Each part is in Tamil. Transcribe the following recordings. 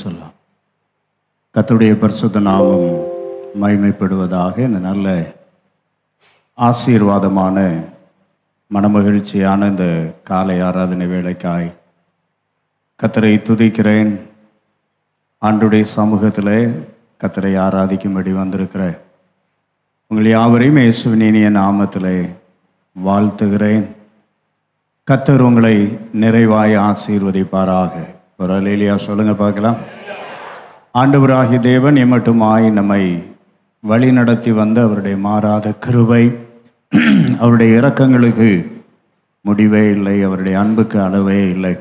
சொல்லலாம். கர்த்தருடைய பரிசுத்த நாமம் மகிமைப்படுவதாக. இந்த நல்ல ஆசீர்வாதமான மனமகிழ்ச்சியான இந்த காலை ஆராதனை வேளைக்காய் கர்த்தரை துதிக்கிறேன். ஆண்டுடைய சமூகத்தில் கர்த்தரை ஆராதிக்கும்படி வந்திருக்கிற உங்கள் யாவரையும் இயேசுவின் இனிய நாமத்தில் வாழ்த்துகிறேன். கர்த்தர் உங்களை நிறைவாய் ஆசீர்வதிப்பாராக. ஒரு அல்லேலூயா சொல்லுங்க பார்க்கலாம். ஆண்டவராகிய தேவன் எம்மட்டுமாய் நம்மை வழி நடத்தி வந்த அவருடைய மாறாத கிருபை, அவருடைய இரக்கங்களுக்கு முடிவே இல்லை, அவருடைய அன்புக்கு அளவே இல்லை.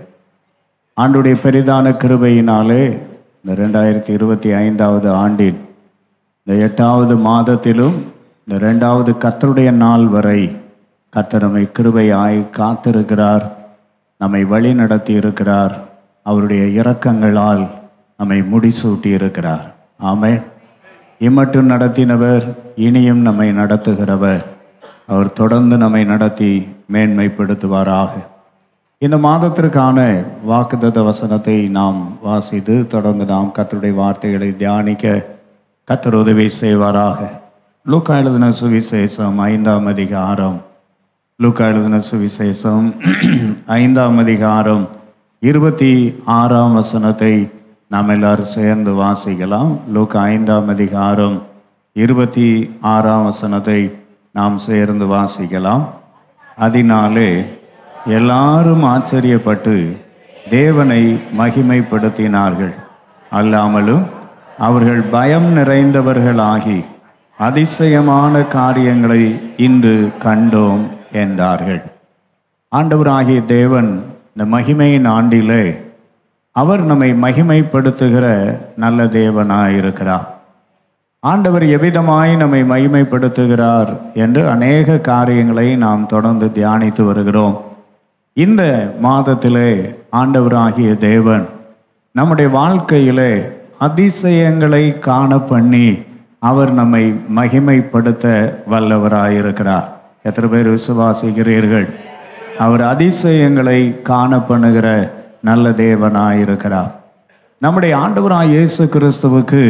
ஆண்டுடைய பெரிதான கிருபையினாலே இந்த 2025 ஆண்டின் இந்த 8வது மாதத்திலும் இந்த 2வது கர்த்தருடைய நாள் வரை கர்த்தர் நம்மை கிருபையாய் காத்திருக்கிறார், நம்மை வழி நடத்தி இருக்கிறார், அவருடைய இரக்கங்களால் நம்மை முடிசூட்டி இருக்கிறார். ஆமென். இம்மட்டும் நடத்தினவர் இனியும் நம்மை நடத்துகிறவர். அவர் தொடர்ந்து நம்மை நடத்தி மேன்மைப்படுத்துவாராக. இந்த மாதத்திற்கான வாக்குத்தத்த வசனத்தை நாம் வாசித்து தொடர்ந்து நாம் கர்த்தருடைய வார்த்தைகளை தியானிக்க கர்த்தர் உதவி செய்வாராக. லூக்கா எழுதின சுவிசேஷம் 5ஆம் அதிகாரம், லூக்கா எழுதின சுவிசேஷம் 5ஆம் அதிகாரம் 26ஆம் வசனத்தை நாம் எல்லாரும் சேர்ந்து வாசிக்கலாம். லூக்கா 5ஆம் அதிகாரம் 26ஆம் வசனத்தை நாம் சேர்ந்து வாசிக்கலாம். அதனாலே எல்லாரும் ஆச்சரியப்பட்டு தேவனை மகிமைப்படுத்தினார்கள். அல்லாமலும் அவர்கள் பயம் நிறைந்தவர்களாகி அதிசயமான காரியங்களை இன்று கண்டோம் என்றார்கள். ஆண்டவராகிய தேவன் இந்த மகிமையின் ஆண்டிலே அவர் நம்மை மகிமைப்படுத்துகிற நல்ல தேவனாயிருக்கிறார். ஆண்டவர் எவ்விதமாய் நம்மை மகிமைப்படுத்துகிறார் என்று அநேக காரியங்களை நாம் தொடர்ந்து தியானித்து வருகிறோம். இந்த மாதத்திலே ஆண்டவராகிய தேவன் நம்முடைய வாழ்க்கையிலே அதிசயங்களை காண பண்ணி அவர் நம்மை மகிமைப்படுத்த வல்லவராயிருக்கிறார். எத்தனை பேர் விசுவாசிக்கிறீர்கள்? அவர் அதிசயங்களை காண பண்ணுகிற நல்ல தேவனாயிருக்கிறார். நம்முடைய ஆண்டவராய் இயேசு கிறிஸ்துவுக்கு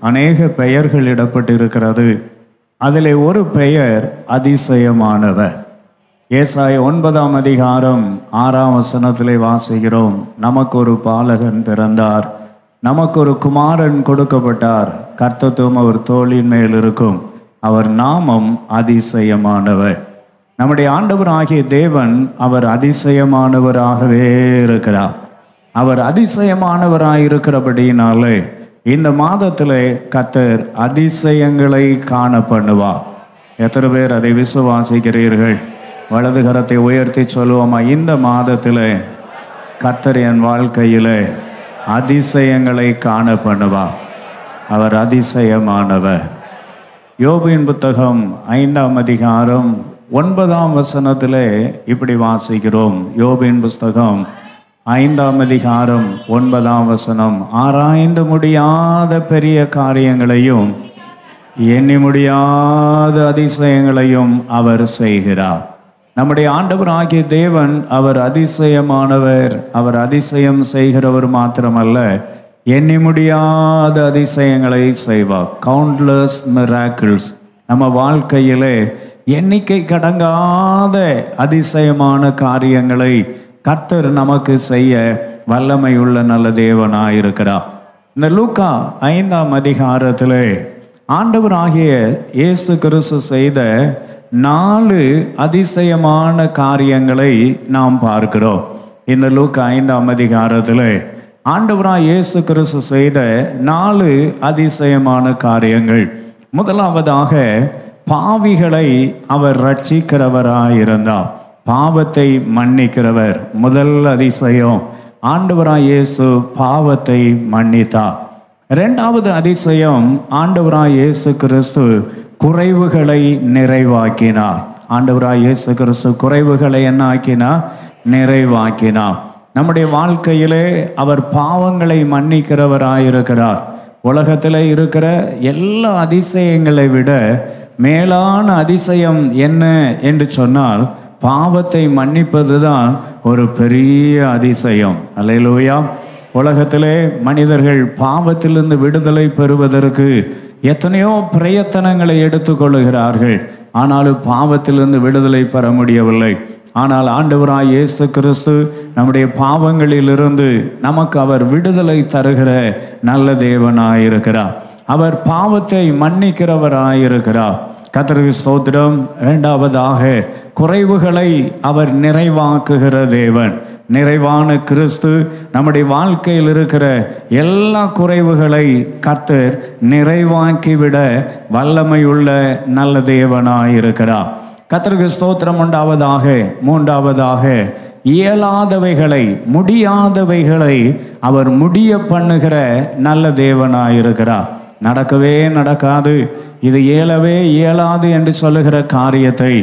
அநேக பெயர்கள் இடப்பட்டிருக்கிறது. அதிலே ஒரு பெயர் அதிசயமானவர். ஏசாயா 9ஆம் அதிகாரம் 6ஆம் வசனத்திலே வாசிக்கிறோம், நமக்கு ஒரு பாலகன் பிறந்தார், நமக்கு ஒரு குமாரன் கொடுக்கப்பட்டார், கர்த்தத்துவம் அவர் தோளின் மேல் இருக்கும், அவர் நாமம் அதிசயமானவர். நம்முடைய ஆண்டவர் ஆகிய தேவன் அவர் அதிசயமானவராகவே இருக்கிறார். அவர் அதிசயமானவராயிருக்கிறபடினாலே இந்த மாதத்திலே கர்த்தர் அதிசயங்களை காண பண்ணுவார். எத்தனை பேர் அதை விசுவாசிக்கிறீர்கள்? வலது கரத்தை உயர்த்தி சொல்லுவோமா? இந்த மாதத்திலே கர்த்தர் என் வாழ்க்கையிலே அதிசயங்களை காண பண்ணுவார். அவர் அதிசயமானவர். யோபின் புத்தகம் 5ஆம் அதிகாரம் 9ஆம் வசனத்திலே இப்படி வாசிக்கிறோம். யோபின் புஸ்தகம் 5ஆம் அதிகாரம் 9ஆம் வசனம், ஆராய்ந்து முடியாத பெரிய காரியங்களையும் எண்ணி முடியாத அதிசயங்களையும் அவர் செய்கிறார். நம்முடைய ஆண்டவர் ஆகிய தேவன் அவர் அதிசயமானவர். அவர் அதிசயம் செய்கிறவர் மாத்திரமல்ல, எண்ணி முடியாத அதிசயங்களை செய்வார். Countless miracles. நம்ம வாழ்க்கையிலே எண்ணிக்கை கடங்காத அதிசயமான காரியங்களை கர்த்தர் நமக்கு செய்ய வல்லமையுள்ள நல்ல தேவனாயிருக்கிறார். இந்த லூக்கா 5ஆம் அதிகாரத்திலே ஆண்டவர் ஆகிய இயேசு கிறிஸ்து செய்த 4 அதிசயமான காரியங்களை நாம் பார்க்கிறோம். இந்த லூக்கா 5ஆம் அதிகாரத்திலே ஆண்டவராய் இயேசு கிறிஸ்து செய்த 4 அதிசயமான காரியங்கள். முதலாவதாக பாவிகளை அவர் ரட்சிக்கிறவராயிருந்தார். பாவத்தை மன்னிக்கிறவர். முதல் அதிசயம், ஆண்டவராய் இயேசு பாவத்தை மன்னித்தார். 2வது அதிசயம், ஆண்டவராய் இயேசு கிறிஸ்து குறைவுகளை நிறைவாக்கினார். ஆண்டவராய் இயேசு கிறிஸ்து குறைவுகளை என்ன ஆக்கினார்? நிறைவாக்கினார். நம்முடைய வாழ்க்கையிலே அவர் பாவங்களை மன்னிக்கிறவராயிருக்கிறார். உலகத்தில் இருக்கிற எல்லா அதிசயங்களை விட மேலான அதிசயம் என்ன என்று சொன்னால் பாவத்தை மன்னிப்பது தான் ஒரு பெரிய அதிசயம். அல்லேலூயா. உலகத்திலே மனிதர்கள் பாவத்திலிருந்து விடுதலை பெறுவதற்கு எத்தனையோ பிரயத்தனங்களை எடுத்துக்கொள்ளுகிறார்கள். ஆனாலும் பாவத்திலிருந்து விடுதலை பெற முடியவில்லை. ஆனால் ஆண்டவராய் இயேசு கிறிஸ்து நம்முடைய பாவங்களிலிருந்து நமக்கு அவர் விடுதலை தருகிற நல்ல தேவனாயிருக்கிறார். அவர் பாவத்தை மன்னிக்கிறவராயிருக்கிறார். கர்த்தருக்கு ஸ்தோத்திரம். இரண்டாவதாக, குறைவுகளை அவர் நிறைவாக்குகிற தேவன். நிறைவான கிறிஸ்து நம்முடைய வாழ்க்கையில் இருக்கிற எல்லா குறைவுகளை கர்த்தர் நிறைவாக்கிவிட வல்லமையுள்ள நல்ல தேவனாயிருக்கிறார். கர்த்தருக்கு ஸ்தோத்திரம் உண்டாவதாக. மூன்றாவதாக, இயலாதவைகளை முடியாதவைகளை அவர் முடிய பண்ணுகிற நல்ல தேவனாயிருக்கிறார். நடக்கவே நடக்காது, இது இயலவே இயலாது என்று சொல்லுகிற காரியத்தை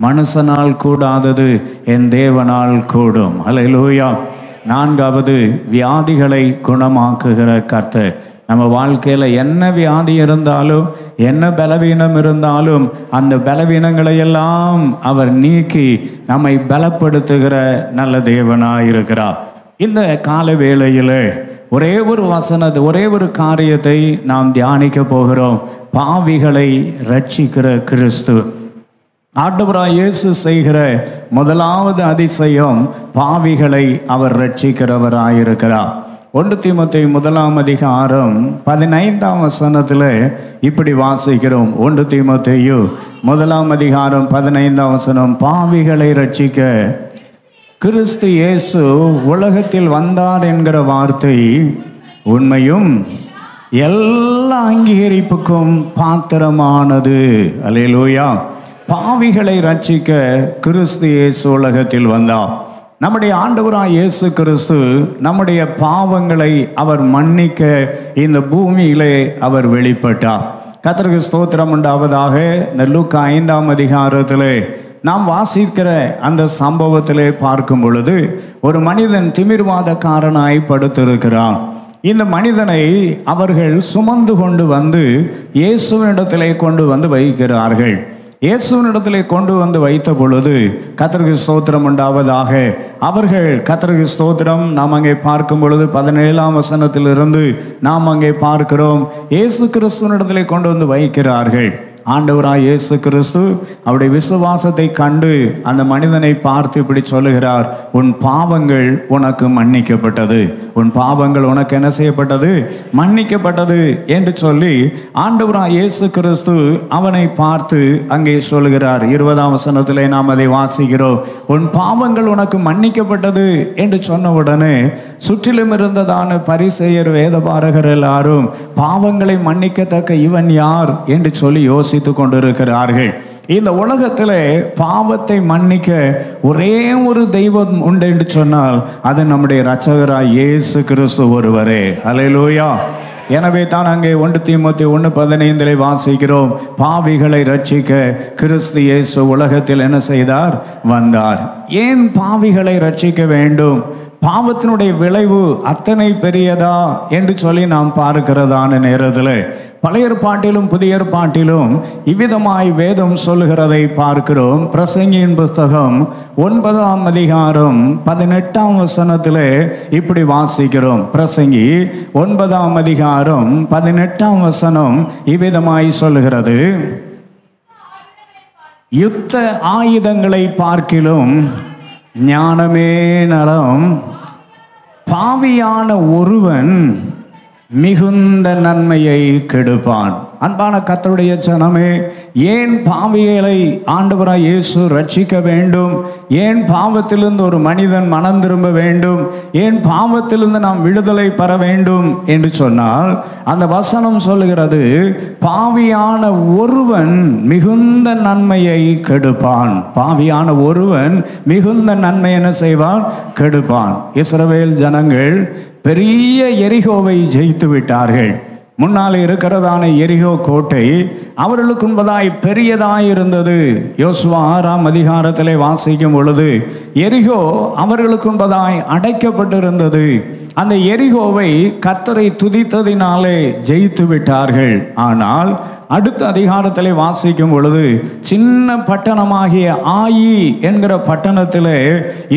மனுஷனால் கூடாதது என் தேவனால் கூடும். அல்லேலூயா. நான்காவது, வியாதிகளை குணமாக்குகிற கர்த்தர். நம்ம வாழ்க்கையில் என்ன வியாதி இருந்தாலும் என்ன பலவீனம் இருந்தாலும் அந்த பலவீனங்களை எல்லாம் அவர் நீக்கி நம்மை பலப்படுத்துகிற நல்ல தேவனாயிருக்கிறார். இந்த கால வேளையில் ஒரே ஒரு காரியத்தை நாம் தியானிக்க போகிறோம். பாவிகளை ரட்சிக்கிற கிறிஸ்து. ஆண்டவராய் இயேசு செய்கிற முதலாவது அதிசயம், பாவிகளை அவர் ரட்சிக்கிறவராயிருக்கிறார். 1 தீமோத்தேயு 1:15 இப்படி வாசிக்கிறோம். 1 தீமோத்தேயு 1:15, பாவிகளை ரட்சிக்க கிறிஸ்து இயேசு உலகத்தில் வந்தார் என்கிற வார்த்தை உண்மையும் எல்லா அங்கீகரிப்புக்கும் பாத்திரமானது. அல்லேலூயா. பாவிகளை ரட்சிக்க கிறிஸ்து இயேசு உலகத்தில் வந்தார். நம்முடைய ஆண்டவராய் இயேசு கிறிஸ்து நம்முடைய பாவங்களை அவர் மன்னிக்க இந்த பூமியிலே அவர் வெளிப்பட்டார். கர்த்தருக்கு ஸ்தோத்திரம் உண்டாவதாக. இந்த லூக்கா 5 நாம் வாசிக்கிற அந்த சம்பவத்திலே பார்க்கும் பொழுது, ஒரு மனிதன் திமிர்வாதக்காரனாய் படுத்திருக்கிறான். இந்த மனிதனை அவர்கள் சுமந்து கொண்டு வந்து இயேசுவினிடத்திலே கொண்டு வந்து வைக்கிறார்கள். இயேசுவினிடத்திலே கொண்டு வந்து வைத்த பொழுது கர்த்தருக்கு ஸ்தோத்திரம் உண்டாவதாக. அவர்கள் கர்த்தருக்கு ஸ்தோத்திரம் நாம் அங்கே பார்க்கும் பொழுது 17 நாம் அங்கே பார்க்கிறோம். இயேசு கிறிஸ்துவினிடத்திலே கொண்டு வந்து வைக்கிறார்கள். ஆண்டவராய் இயேசு கிறிஸ்து அவருடைய விசுவாசத்தை கண்டு அந்த மனிதனை பார்த்து இப்படி சொல்லுகிறார், உன் பாவங்கள் உனக்கு மன்னிக்கப்பட்டது. உன் பாவங்கள் உனக்கு என்ன செய்யப்பட்டது? மன்னிக்கப்பட்டது என்று சொல்லி ஆண்டவராய் இயேசு கிறிஸ்து அவனை பார்த்து அங்கே சொல்லுகிறார். 20 நாம் அதை வாசிக்கிறோம். உன் பாவங்கள் உனக்கு மன்னிக்கப்பட்டது என்று சொன்ன உடனே சுற்றிலும் இருந்ததான பரிசேயர் வேதபாரகர் எல்லாரும் பாவங்களை மன்னிக்கத்தக்க இவன் யார் என்று சொல்லி யோசித்து கொண்டிருக்கிறார்கள். இந்த உலகத்திலே பாவத்தை மன்னிக்க ஒரே ஒரு தெய்வம் உண்டு என்று சொன்னால் அது நம்முடைய இரட்சகராய் இயேசு கிறிஸ்து ஒருவரே. அல்லேலூயா. எனவே தான் அங்கே 1 தீமோத்தேயு 1:15 வாசிக்கிறோம், பாவிகளை ரட்சிக்க கிறிஸ்து இயேசு உலகத்தில் என்ன செய்தார்? வந்தார். ஏன் பாவிகளை ரட்சிக்க வேண்டும்? பாவத்தினுடைய விளைவு அத்தனை பெரியதா என்று சொல்லி நாம் பார்க்கிறதான நேரத்தில் பழைய ஏற்பாட்டிலும் புதிய ஏற்பாட்டிலும் இவ்விதமாய் வேதம் சொல்லுகிறதை பார்க்கிறோம். பிரசங்கியின் புஸ்தகம் 9:18 இப்படி வாசிக்கிறோம். பிரசங்கி 9:18 இவ்விதமாய் சொல்லுகிறது, யுத்த ஆயுதங்களை பார்க்கிலும் ஞானமே நலம், பாவியான ஒருவன் மிகுந்த நன்மையை கெடுப்பான். அன்பான கர்த்தருடைய ஜனமே, ஏன் பாவிகளை ஆண்டவராய் இயேசு ரட்சிக்க வேண்டும்? ஏன் பாவத்திலிருந்து ஒரு மனிதன் மனம் திரும்ப வேண்டும்? ஏன் பாவத்திலிருந்து நாம் விடுதலை பெற வேண்டும் என்று சொன்னால் அந்த வசனம் சொல்லுகிறது, பாவியான ஒருவன் மிகுந்த நன்மையை கெடுப்பான். பாவியான ஒருவன் மிகுந்த நன்மை என்ன செய்வான்? கெடுப்பான். இஸ்ரவேல் ஜனங்கள் பெரிய எரிகோவை ஜெயித்து விட்டார்கள். முன்னாலே இருக்கிறதான எரிகோ கோட்டை அவர்களுக்கு முன்பதாய் பெரியதாய் இருந்தது. யோசுவா 6 வாசிக்கும் பொழுது எரிகோ அவர்களுக்கு முன்பதாய் அடைக்கப்பட்டிருந்தது. அந்த எரிகோவை கர்த்தரை துதித்ததினாலே ஜெயித்து விட்டார்கள். ஆனால் அடுத்த அதிகாரத்திலே வாசிக்கும் பொழுது சின்ன பட்டணமாகிய ஆயி என்கிற பட்டணத்திலே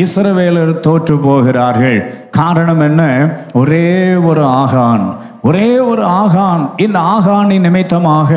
இஸ்ரவேலர் தோற்று போகிறார்கள். காரணம் என்ன? ஒரே ஒரு ஆகான். இந்த ஆகானின் நிமித்தமாக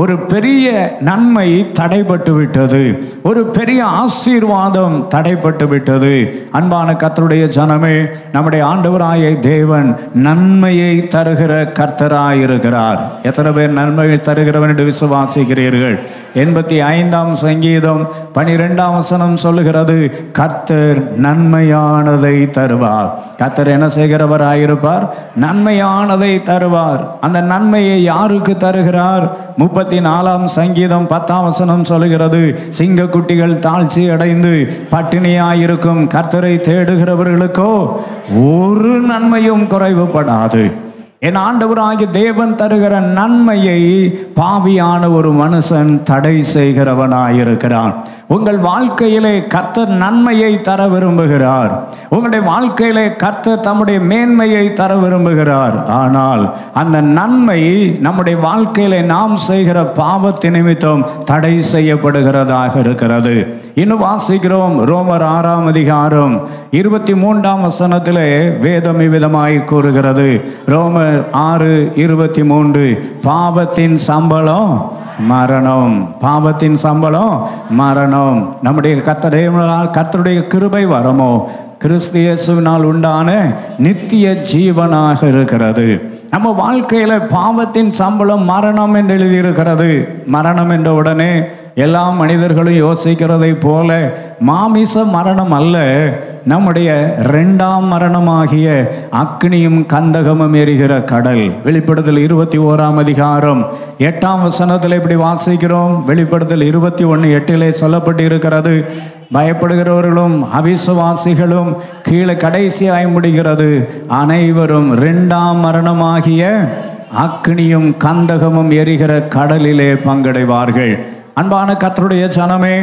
ஒரு பெரிய நன்மை தடைபட்டு விட்டது, ஒரு பெரிய ஆசீர்வாதம் தடைபட்டு விட்டது. அன்பான கர்த்தருடைய ஜனமே, நம்முடைய ஆண்டவராகிய தேவன் நன்மையை தருகிற கர்த்தராயிருக்கிறார். எத்தனை பேர் நன்மையை தருகிறவன் என்று விசுவாசிக்கிறீர்கள்? 85ஆம் சங்கீதம் 12ஆம் வசனம் சொல்லுகிறது, கர்த்தர் நன்மையானதை தருவார். கர்த்தர் என்ன செய்கிறவராயிருப்பார்? நன்மையானதை தருவார். அந்த நன்மையை யாருக்கு தருகிறார்? 34ஆம் சங்கீதம் 10ஆம் வசனம் சொல்லுகிறது, சிங்க குட்டிகள் தாழ்ச்சி அடைந்து பட்டினியாயிருக்கும் கர்த்தரை தேடுகிறவர்களுக்கோ ஒரு நன்மையும் குறைவுபடாது. என் ஆண்டவராகிய தேவன் தருகிற நன்மையை பாவியான ஒரு மனுஷன் தடை செய்கிறவனாயிருக்கிறான். உங்கள் வாழ்க்கையிலே கர்த்தர் நன்மையை தர விரும்புகிறார். உங்களுடைய வாழ்க்கையிலே கர்த்தர் தம்முடைய மேன்மையை தர விரும்புகிறார். ஆனால் அந்த நன்மை நம்முடைய வாழ்க்கையிலே நாம் செய்கிற பாவத்தின் நிமித்தம் தடை செய்யப்படுகிறதாக இருக்கிறது. இன்னும் வாசிக்கிறோம், ரோமர் 6ஆம் அதிகாரம் 23ஆம் வசனத்திலே வேதம் இவ்விதமாய் கூறுகிறது. ரோமர் 6:23, பாவத்தின் சம்பளம் மரணம், பாவத்தின் சம்பளம் மரணம். நம்முடைய கர்த்தருடைய கிருபை வரமோ கிறிஸ்து இயேசுவினால் உண்டான நித்திய ஜீவனாக இருக்கிறது. நம்ம வாழ்க்கையில பாவத்தின் சம்பளம் மரணம் என்று எழுதியிருக்கிறது. மரணம் என்ற உடனே எல்லா மனிதர்களும் யோசிக்கிறதை போல மாமிச மரணம் அல்ல, நம்முடைய 2ஆம் மரணமாகிய அக்னியும் கந்தகமும் எரிகிற கடல். வெளிப்படுத்தல் 21ஆம் அதிகாரம் 8ஆம் வசனத்தில் இப்படி வாசிக்கிறோம். வெளிப்படுத்தல் 21:8 சொல்லப்பட்டு இருக்கிறது, பயப்படுகிறவர்களும் அவிசுவாசிகளும் கீழே கடைசியாய் முடிகிறது, அனைவரும் 2ஆம் மரணமாகிய அக்னியும் கந்தகமும் எரிகிற கடலிலே பங்கடைவார்கள். அன்பான கர்த்தருடைய ஜனமே,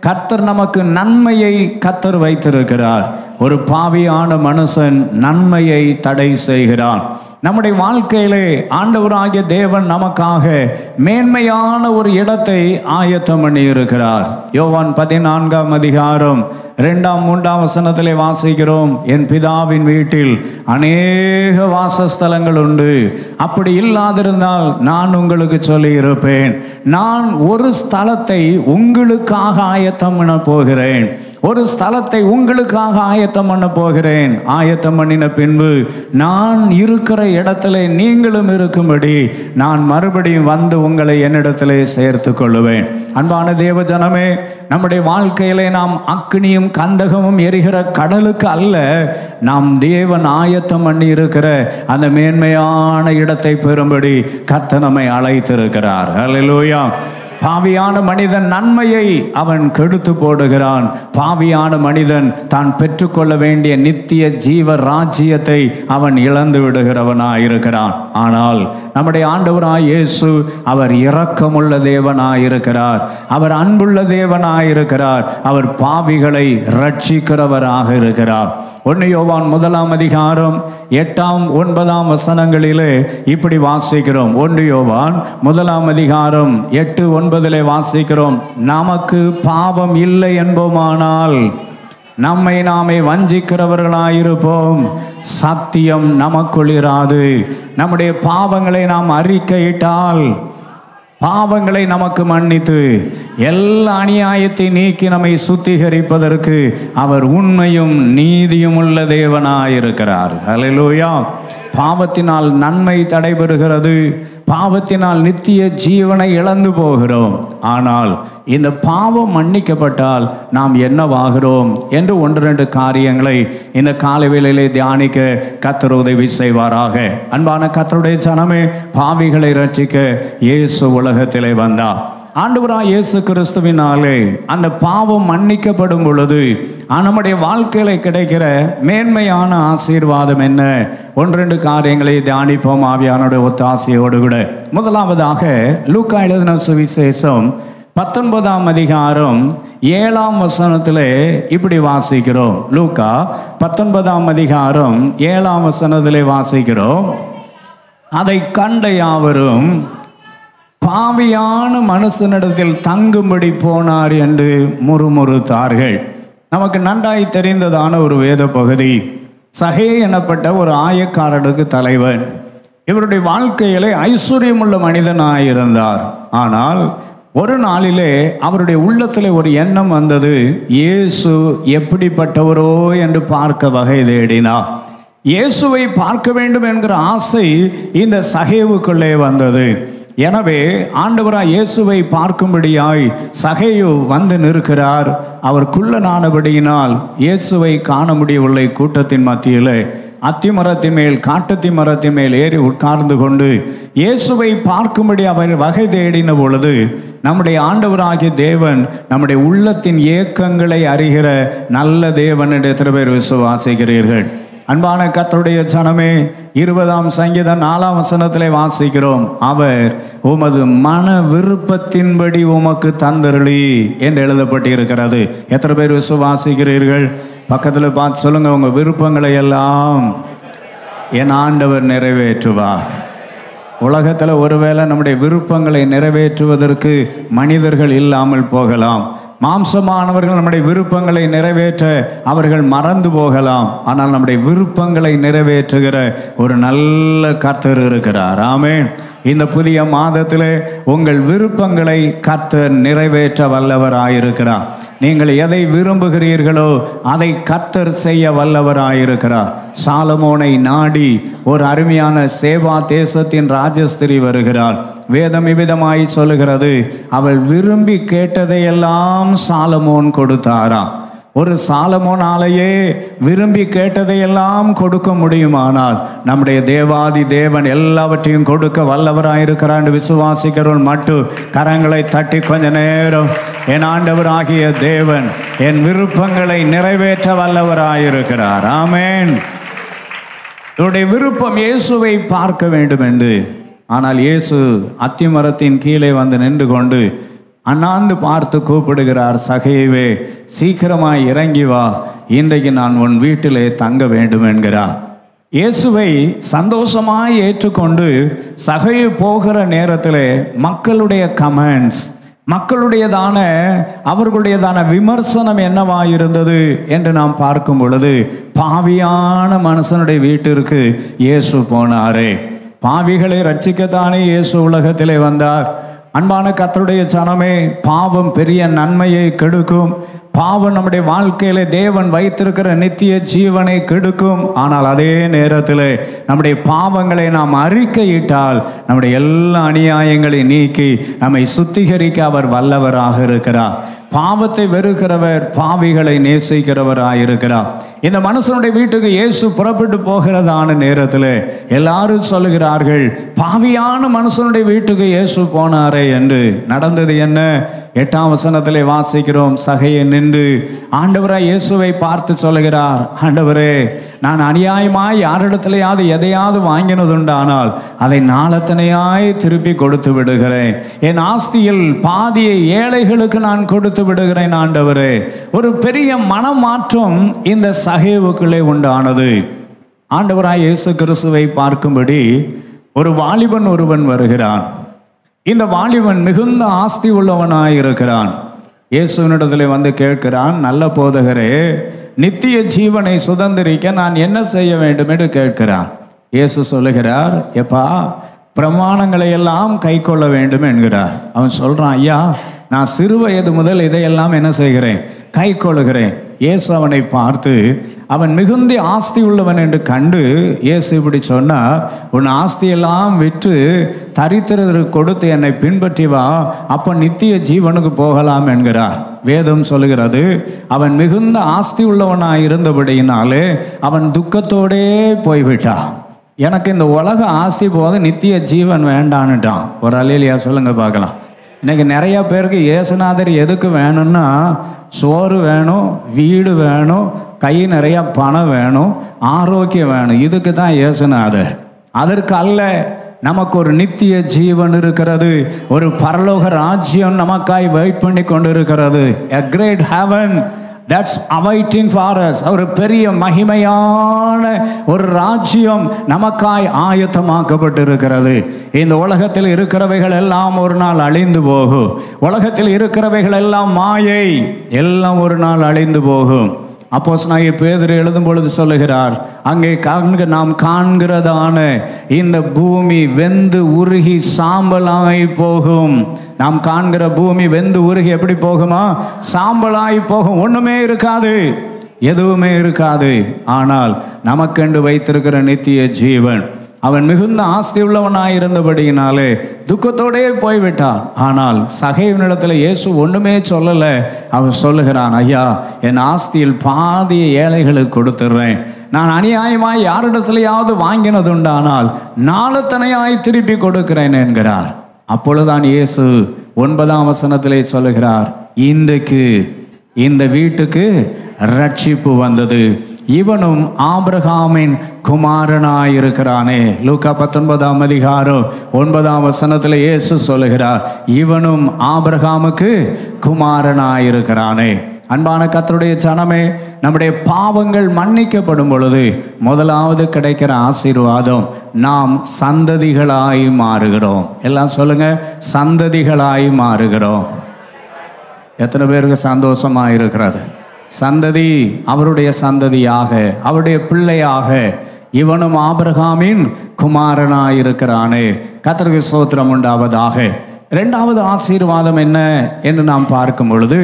கர்த்தர் நமக்கு நன்மையை கர்த்தர் வைத்திருக்கிறார். ஒரு பாவியான மனுஷன் நன்மையை தடை செய்கிறான். நம்முடைய வாழ்க்கையிலே ஆண்டவராகிய தேவன் நமக்காக மேன்மையான ஒரு இடத்தை ஆயத்தம் பண்ணி இருக்கிறார். யோவான் 14ஆம் அதிகாரம் 2ஆம் 3ஆம் வசனத்திலே வாசிக்கிறோம், என் பிதாவின் வீட்டில் அநேக வாசஸ்தலங்கள் உண்டு, அப்படி இல்லாதிருந்தால் நான் உங்களுக்கு சொல்லி இருப்பேன். நான் ஒரு ஸ்தலத்தை உங்களுக்காக ஆயத்தம் பண்ண போகிறேன். ஒரு ஸ்தலத்தை உங்களுக்காக ஆயத்தம் பண்ண போகிறேன். ஆயத்தம் பண்ணின பின்பு நான் இருக்கிற இடத்துல நீங்களும் இருக்கும்படி நான் மறுபடியும் வந்து உங்களை என்னிடத்திலே சேர்த்து கொள்ளுவேன். அன்பான தேவ ஜனமே, நம்முடைய வாழ்க்கையிலே நாம் அக்னியும் கந்தகமும் எரிகிற கடலுக்கு அல்ல, நாம் தேவன் ஆயத்தம் பண்ணி இருக்கிற அந்த மேன்மையான இடத்தை பெறும்படி கர்த்தர் நம்மை அழைத்திருக்கிறார். அல்லேலூயா. பாவியான மனிதன் நன்மையை அவன் கெடுத்து போடுகிறான். பாவியான மனிதன் தான் பெற்றுக்கொள்ள வேண்டிய நித்திய ஜீவ ராஜ்யத்தை அவன் இழந்து விடுகிறவனாயிருக்கிறான். ஆனால் நம்முடைய ஆண்டவராய் இயேசு அவர் இரக்கமுள்ள தேவனாயிருக்கிறார், அவர் அன்புள்ள தேவனாயிருக்கிறார், அவர் பாவிகளை ரட்சிக்கிறவராக இருக்கிறார். 1 யோவான் 1ஆம் அதிகாரம் 8ஆம் 9ஆம் வசனங்களிலே இப்படி வாசிக்கிறோம். 1 யோவான் 1ஆம் அதிகாரம் 8-9 வாசிக்கிறோம், நமக்கு பாவம் இல்லை என்போமானால் நம்மை நாமே வஞ்சிக்கிறவர்களாயிருப்போம், சத்தியம் நமக்குள் இராது. நம்முடைய பாவங்களை நாம் அறிக்கையிட்டால் பாவங்களை நமக்கு மன்னித்து எல்லா அநியாயத்தை நீக்கி நம்மை சுத்திகரிப்பதற்கு அவர் உண்மையும் நீதியும் உள்ள தேவனாயிருக்கிறார். அல்லேலூயா. பாவத்தினால் நன்மை தடைபெறுகிறது, பாவத்தினால் நித்திய ஜீவனை இழந்து போகிறோம். ஆனால் இந்த பாவம் மன்னிக்கப்பட்டால் நாம் என்னவாகிறோம் என்று 1-2 காரியங்களை இந்த காலவேளையிலே தியானிக்க கர்த்தர் உதவி செய்வாராக. அன்பான கர்த்தருடைய ஜனமே, பாவிகளை ரட்சிக்க இயேசு உலகத்திலே வந்தார். ஆண்டவராய் இயேசு கிறிஸ்துவினாலே அந்த பாவம் மன்னிக்கப்படும் பொழுது நம்முடைய வாழ்க்கையில கிடைக்கிற மேன்மையான ஆசீர்வாதம் என்ன? 1-2 காரியங்களை தியானிப்போம் ஆவியானுடைய ஒத்தாசையோடு கூட. முதலாவதாக லூக்கா எழுதின சுவிசேஷம் 19ஆம் அதிகாரம் 7ஆம் வசனத்திலே இப்படி வாசிக்கிறோம். லூக்கா 19ஆம் அதிகாரம் 7ஆம் வசனத்திலே வாசிக்கிறோம், அதை கண்ட யாவரும் பாவியான மனுஷனிடத்தில் தங்கும்படி போனார் என்று முறுமுறுத்தார்கள். நமக்கு நன்றாய் தெரிந்ததான ஒரு வேத பகுதி. சகே எனப்பட்ட ஒரு ஆயக்காரனுக்கு தலைவன். இவருடைய வாழ்க்கையிலே ஐஸ்வர்யமுள்ள மனிதனாயிருந்தார். ஆனால் ஒரு நாளிலே அவருடைய உள்ளத்தில் ஒரு எண்ணம் வந்தது, இயேசு எப்படிப்பட்டவரோ என்று பார்க்க வகை தேடினார். இயேசுவை பார்க்க வேண்டும் என்கிற ஆசை இந்த சகேவுக்குள்ளே வந்தது. எனவே ஆண்டவராய் இயேசுவை பார்க்கும்படியாய் சகேயு வந்து நிற்கிறார். அவர் குள்ளனானபடியினால் இயேசுவை காண முடியவில்லை. கூட்டத்தின் மத்தியில் அத்திமரத்தின் மேல் காட்டத்தி மரத்தின் மேல் ஏறி உட்கார்ந்து கொண்டு இயேசுவை பார்க்கும்படி அவர் வகை தேடின பொழுது நம்முடைய ஆண்டவராகிய தேவன் நம்முடைய உள்ளத்தின் ஏக்கங்களை அறிகிற நல்ல தேவன் என்று எத்தனை பேர் விசுவாசிக்கிறீர்கள்? அன்பான கர்த்தருடைய ஜனமே, 20ஆம் சங்கீதம் 4ஆம் வசனத்திலே வாசிக்கிறோம், அவர் உமது மன விருப்பத்தின்படி உமக்கு தந்தருளி என்று எழுதப்பட்டிருக்கிறது. எத்தனை பேர் விசுவாசிக்கிறீர்கள்? பக்கத்தில் பார்த்து சொல்லுங்க, உங்க விருப்பங்களை எல்லாம் என் ஆண்டவர் நிறைவேற்றுவார். உலகத்தில் ஒருவேளை நம்முடைய விருப்பங்களை நிறைவேற்றுவதற்கு மனிதர்கள் இல்லாமல் போகலாம். மாம்சமானவர்கள் நம்முடைய விருப்பங்களை நிறைவேற்ற அவர்கள் மறந்து போகலாம். ஆனால் நம்முடைய விருப்பங்களை நிறைவேற்றுகிற ஒரு நல்ல கர்த்தர் இருக்கிறார். ஆமென். இந்த புதிய மாதத்திலே உங்கள் விருப்பங்களை கர்த்தர் நிறைவேற்ற வல்லவராயிருக்கிறார். நீங்கள் எதை விரும்புகிறீர்களோ அதை கர்த்தர் செய்ய வல்லவராயிருக்கிறார். சாலமோனை நாடி ஒரு அருமையான சேவா தேசத்தின் ராஜஸ்திரி வருகிறாள். வேதம் இவ்விதமாய் சொல்லுகிறது, அவள் விரும்பி கேட்டதையெல்லாம் சாலமோன் கொடுத்தாரா. ஒரு சாலமோனாலேயே விரும்பி கேட்டதையெல்லாம் கொடுக்க முடியுமானால் நம்முடைய தேவாதி தேவன் எல்லாவற்றையும் கொடுக்க வல்லவராயிருக்கிறார் என்று விசுவாசிக்கிறவன் மட்டும் கரங்களை தட்டி கொஞ்ச நேரம், என் ஆண்டவராகிய தேவன் என் விருப்பங்களை நிறைவேற்ற வல்லவராயிருக்கிறார். ஆமென். இவருடைய விருப்பம் இயேசுவை பார்க்க வேண்டும் என்று. ஆனால் இயேசு அத்திமரத்தின் கீழே வந்து நின்று கொண்டு அண்ணாந்து பார்த்து கூப்பிடுகிறார், சகேவே சீக்கிரமாய் இறங்கி வா, இன்றைக்கு நான் உன் வீட்டிலே தங்க வேண்டும் என்கிறார். இயேசுவை சந்தோஷமாய் ஏற்றுக்கொண்டு சகேயு போகிற நேரத்தில் மக்களுடைய கமெண்ட்ஸ், மக்களுடையதான அவர்களுடையதான விமர்சனம் என்னவாயிருந்தது என்று நாம் பார்க்கும் பொழுது, பாவியான மனுஷனுடைய வீட்டிற்கு இயேசு போனாரே, பாவிகளை ரட்சிக்கத்தானே இயேசு உலகத்திலே வந்தார். அன்பான கர்த்தருடைய ஜனமே, பாவம் பெரிய நன்மையை கெடுக்கும். பாவம் நம்முடைய வாழ்க்கையில தேவன் வைத்திருக்கிற நித்திய ஜீவனை கெடுக்கும். ஆனால் அதே நேரத்தில் நம்முடைய பாவங்களை நாம் அறிக்கையிட்டால் நம்முடைய எல்லா அநியாயங்களையும் நீக்கி நம்மை சுத்திகரிக்க அவர் வல்லவராக இருக்கிறார். பாவத்தை வெறுக்கிறவர் பாவிகளை நேசிக்கிறவராயிருக்கிறார். இந்த மனுஷனுடைய வீட்டுக்கு இயேசு புறப்பட்டு போகிறதான நேரத்தில் எல்லாரும் சொல்லுகிறார்கள், பாவியான மனுஷனுடைய வீட்டுக்கு இயேசு போனாரே என்று. நடந்தது என்ன? 8ஆம் வசனத்திலே வாசிக்கிறோம், சகையை நின்று ஆண்டவராய் இயேசுவை பார்த்து சொல்லுகிறார், ஆண்டவரே, நான் அநியாயமாய் யாரிடத்திலேயாவது எதையாவது வாங்கினதுண்டானால் அதை நாளத்தனையாய் திருப்பி கொடுத்து விடுகிறேன். என் ஆஸ்தியில் பாதியை ஏழைகளுக்கு நான் கொடுத்து விடுகிறேன் ஆண்டவரே. ஒரு பெரிய மனமாற்றம் இந்த சகேவுக்குள்ளே உண்டானது. ஆண்டவராய் இயேசு கிறிஸ்துவை பார்க்கும்படி ஒரு வாலிபன் ஒருவன் வருகிறான். இந்த வாலிபன் மிகுந்த ஆஸ்தி உள்ளவனாயிருக்கிறான். இயேசுவினிடத்தில் வந்து கேட்கிறான், நல்ல போதகரே, நித்திய ஜீவனை சுதந்திரிக்க நான் என்ன செய்ய வேண்டும் என்று கேட்கிறான். இயேசு சொல்லுகிறார், எப்பா, பிரமாணங்களை எல்லாம் கை கொள்ள வேண்டும் என்கிறார். அவன் சொல்றான், ஐயா, நான் சிறு வயது முதல் இதையெல்லாம் என்ன செய்கிறேன்? கை கொள்ளுகிறேன். இயேசு அவனை பார்த்து, அவன் மிகுந்த ஆஸ்தி உள்ளவன் என்று கண்டு இயேசு இப்படி சொன்னார், உன் ஆஸ்தியெல்லாம் விற்று தரித்திரருக்கு கொடுத்து என்னை பின்பற்றி வா, அப்போ நித்திய ஜீவனுக்கு போகலாம் என்கிறார். வேதம் சொல்லுகிறது, அவன் மிகுந்த ஆஸ்தி உள்ளவனாக இருந்தபடியினாலே அவன் துக்கத்தோடே போய்விட்டான். எனக்கு இந்த உலக ஆஸ்தி போது நித்திய ஜீவன் வேண்டான்னுட்டான். ஒரு அல்லேலூயா சொல்லுங்க பார்க்கலாம். இன்னைக்கு நிறைய பேருக்கு இயேசுநாதர் எதுக்கு வேணும்னா, சோறு வேணும், வீடு வேணும், கை நிறைய பணம் வேணும், ஆரோக்கியம் வேணும். இதுக்கு தான் இயேசுநாதர். அதற்கு அல்ல. நமக்கு ஒரு நித்திய ஜீவன் இருக்கிறது. ஒரு பரலோக ராஜ்யம் நமக்காய் வெயிட் பண்ணி கொண்டு இருக்கிறது. A great heaven That's awaiting for us. ஒரு பெரிய மகிமையான ஒரு ராஜ்யம் நமக்காய் ஆயத்தமாக்கப்பட்டிருக்கிறது. இந்த உலகத்தில் இருக்கிறவைகள் எல்லாம் ஒரு நாள் அழிந்து போகும். உலகத்தில் இருக்கிறவைகள் எல்லாம் மாயை, எல்லாம் ஒரு நாள் அழிந்து போகும். அப்போஸ்தலனாகிய பேதுரு எழுதும் பொழுது சொல்லுகிறார், அங்கே நாம் காண்கிறதான இந்த பூமி வெந்து உருகி சாம்பலாய் போகும். நாம் காண்கிற பூமி வெந்து உருகி எப்படி போகுமா? சாம்பலாய் போகும். ஒண்ணுமே இருக்காது, எதுவுமே இருக்காது. ஆனால் நமக்கென்று வைத்திருக்கிற நித்திய ஜீவன், அவன் மிகுந்த ஆஸ்தி உள்ளவனாயிருந்தபடியினாலே துக்கத்தோடே போய்விட்டான். ஆனால் சகைவனிடத்தில் இயேசு ஒண்ணுமே சொல்லல. அவன் சொல்லுகிறான், ஐயா, என் ஆஸ்தியில் பாதியை ஏழைகளுக்கு கொடுத்துடுறேன். நான் அநியாயமாய் யாரிடத்திலேயாவது வாங்கினதுண்டானால் நாளத்தனையாய் திருப்பி கொடுக்கிறேன் என்கிறார். அப்பொழுதுதான் இயேசு 9ஆம் வசனத்திலே சொல்லுகிறார், இன்றைக்கு இந்த வீட்டுக்கு ரட்சிப்பு வந்தது, இவனும் ஆபிரகாமின் குமாரனாயிருக்கிறானே. லூக்கா 19ஆம் அதிகாரம் 9ஆம் வசனத்தில் இயேசு சொல்லுகிறார், இவனும் ஆபிரகாமுக்கு குமாரனாயிருக்கிறானே. அன்பான கர்த்தருடைய ஜனமே, நம்முடைய பாவங்கள் மன்னிக்கப்படும் பொழுது முதலாவது கிடைக்கிற ஆசீர்வாதம், நாம் சந்ததிகளாய் மாறுகிறோம். எல்லாம் சொல்லுங்க, சந்ததிகளாய் மாறுகிறோம். எத்தனை பேருக்கு சந்தோஷமா இருக்கிறது? சந்ததி, அவருடைய சந்ததியாக, அவருடைய பிள்ளையாக, இவனும் ஆபிரகாமின் குமாரனாயிருக்கிறானே. கர்த்தருக்கு ஸ்தோத்திரம் உண்டாவதாக. இரண்டாவது ஆசீர்வாதம் என்ன என்று நாம் பார்க்கும் பொழுது,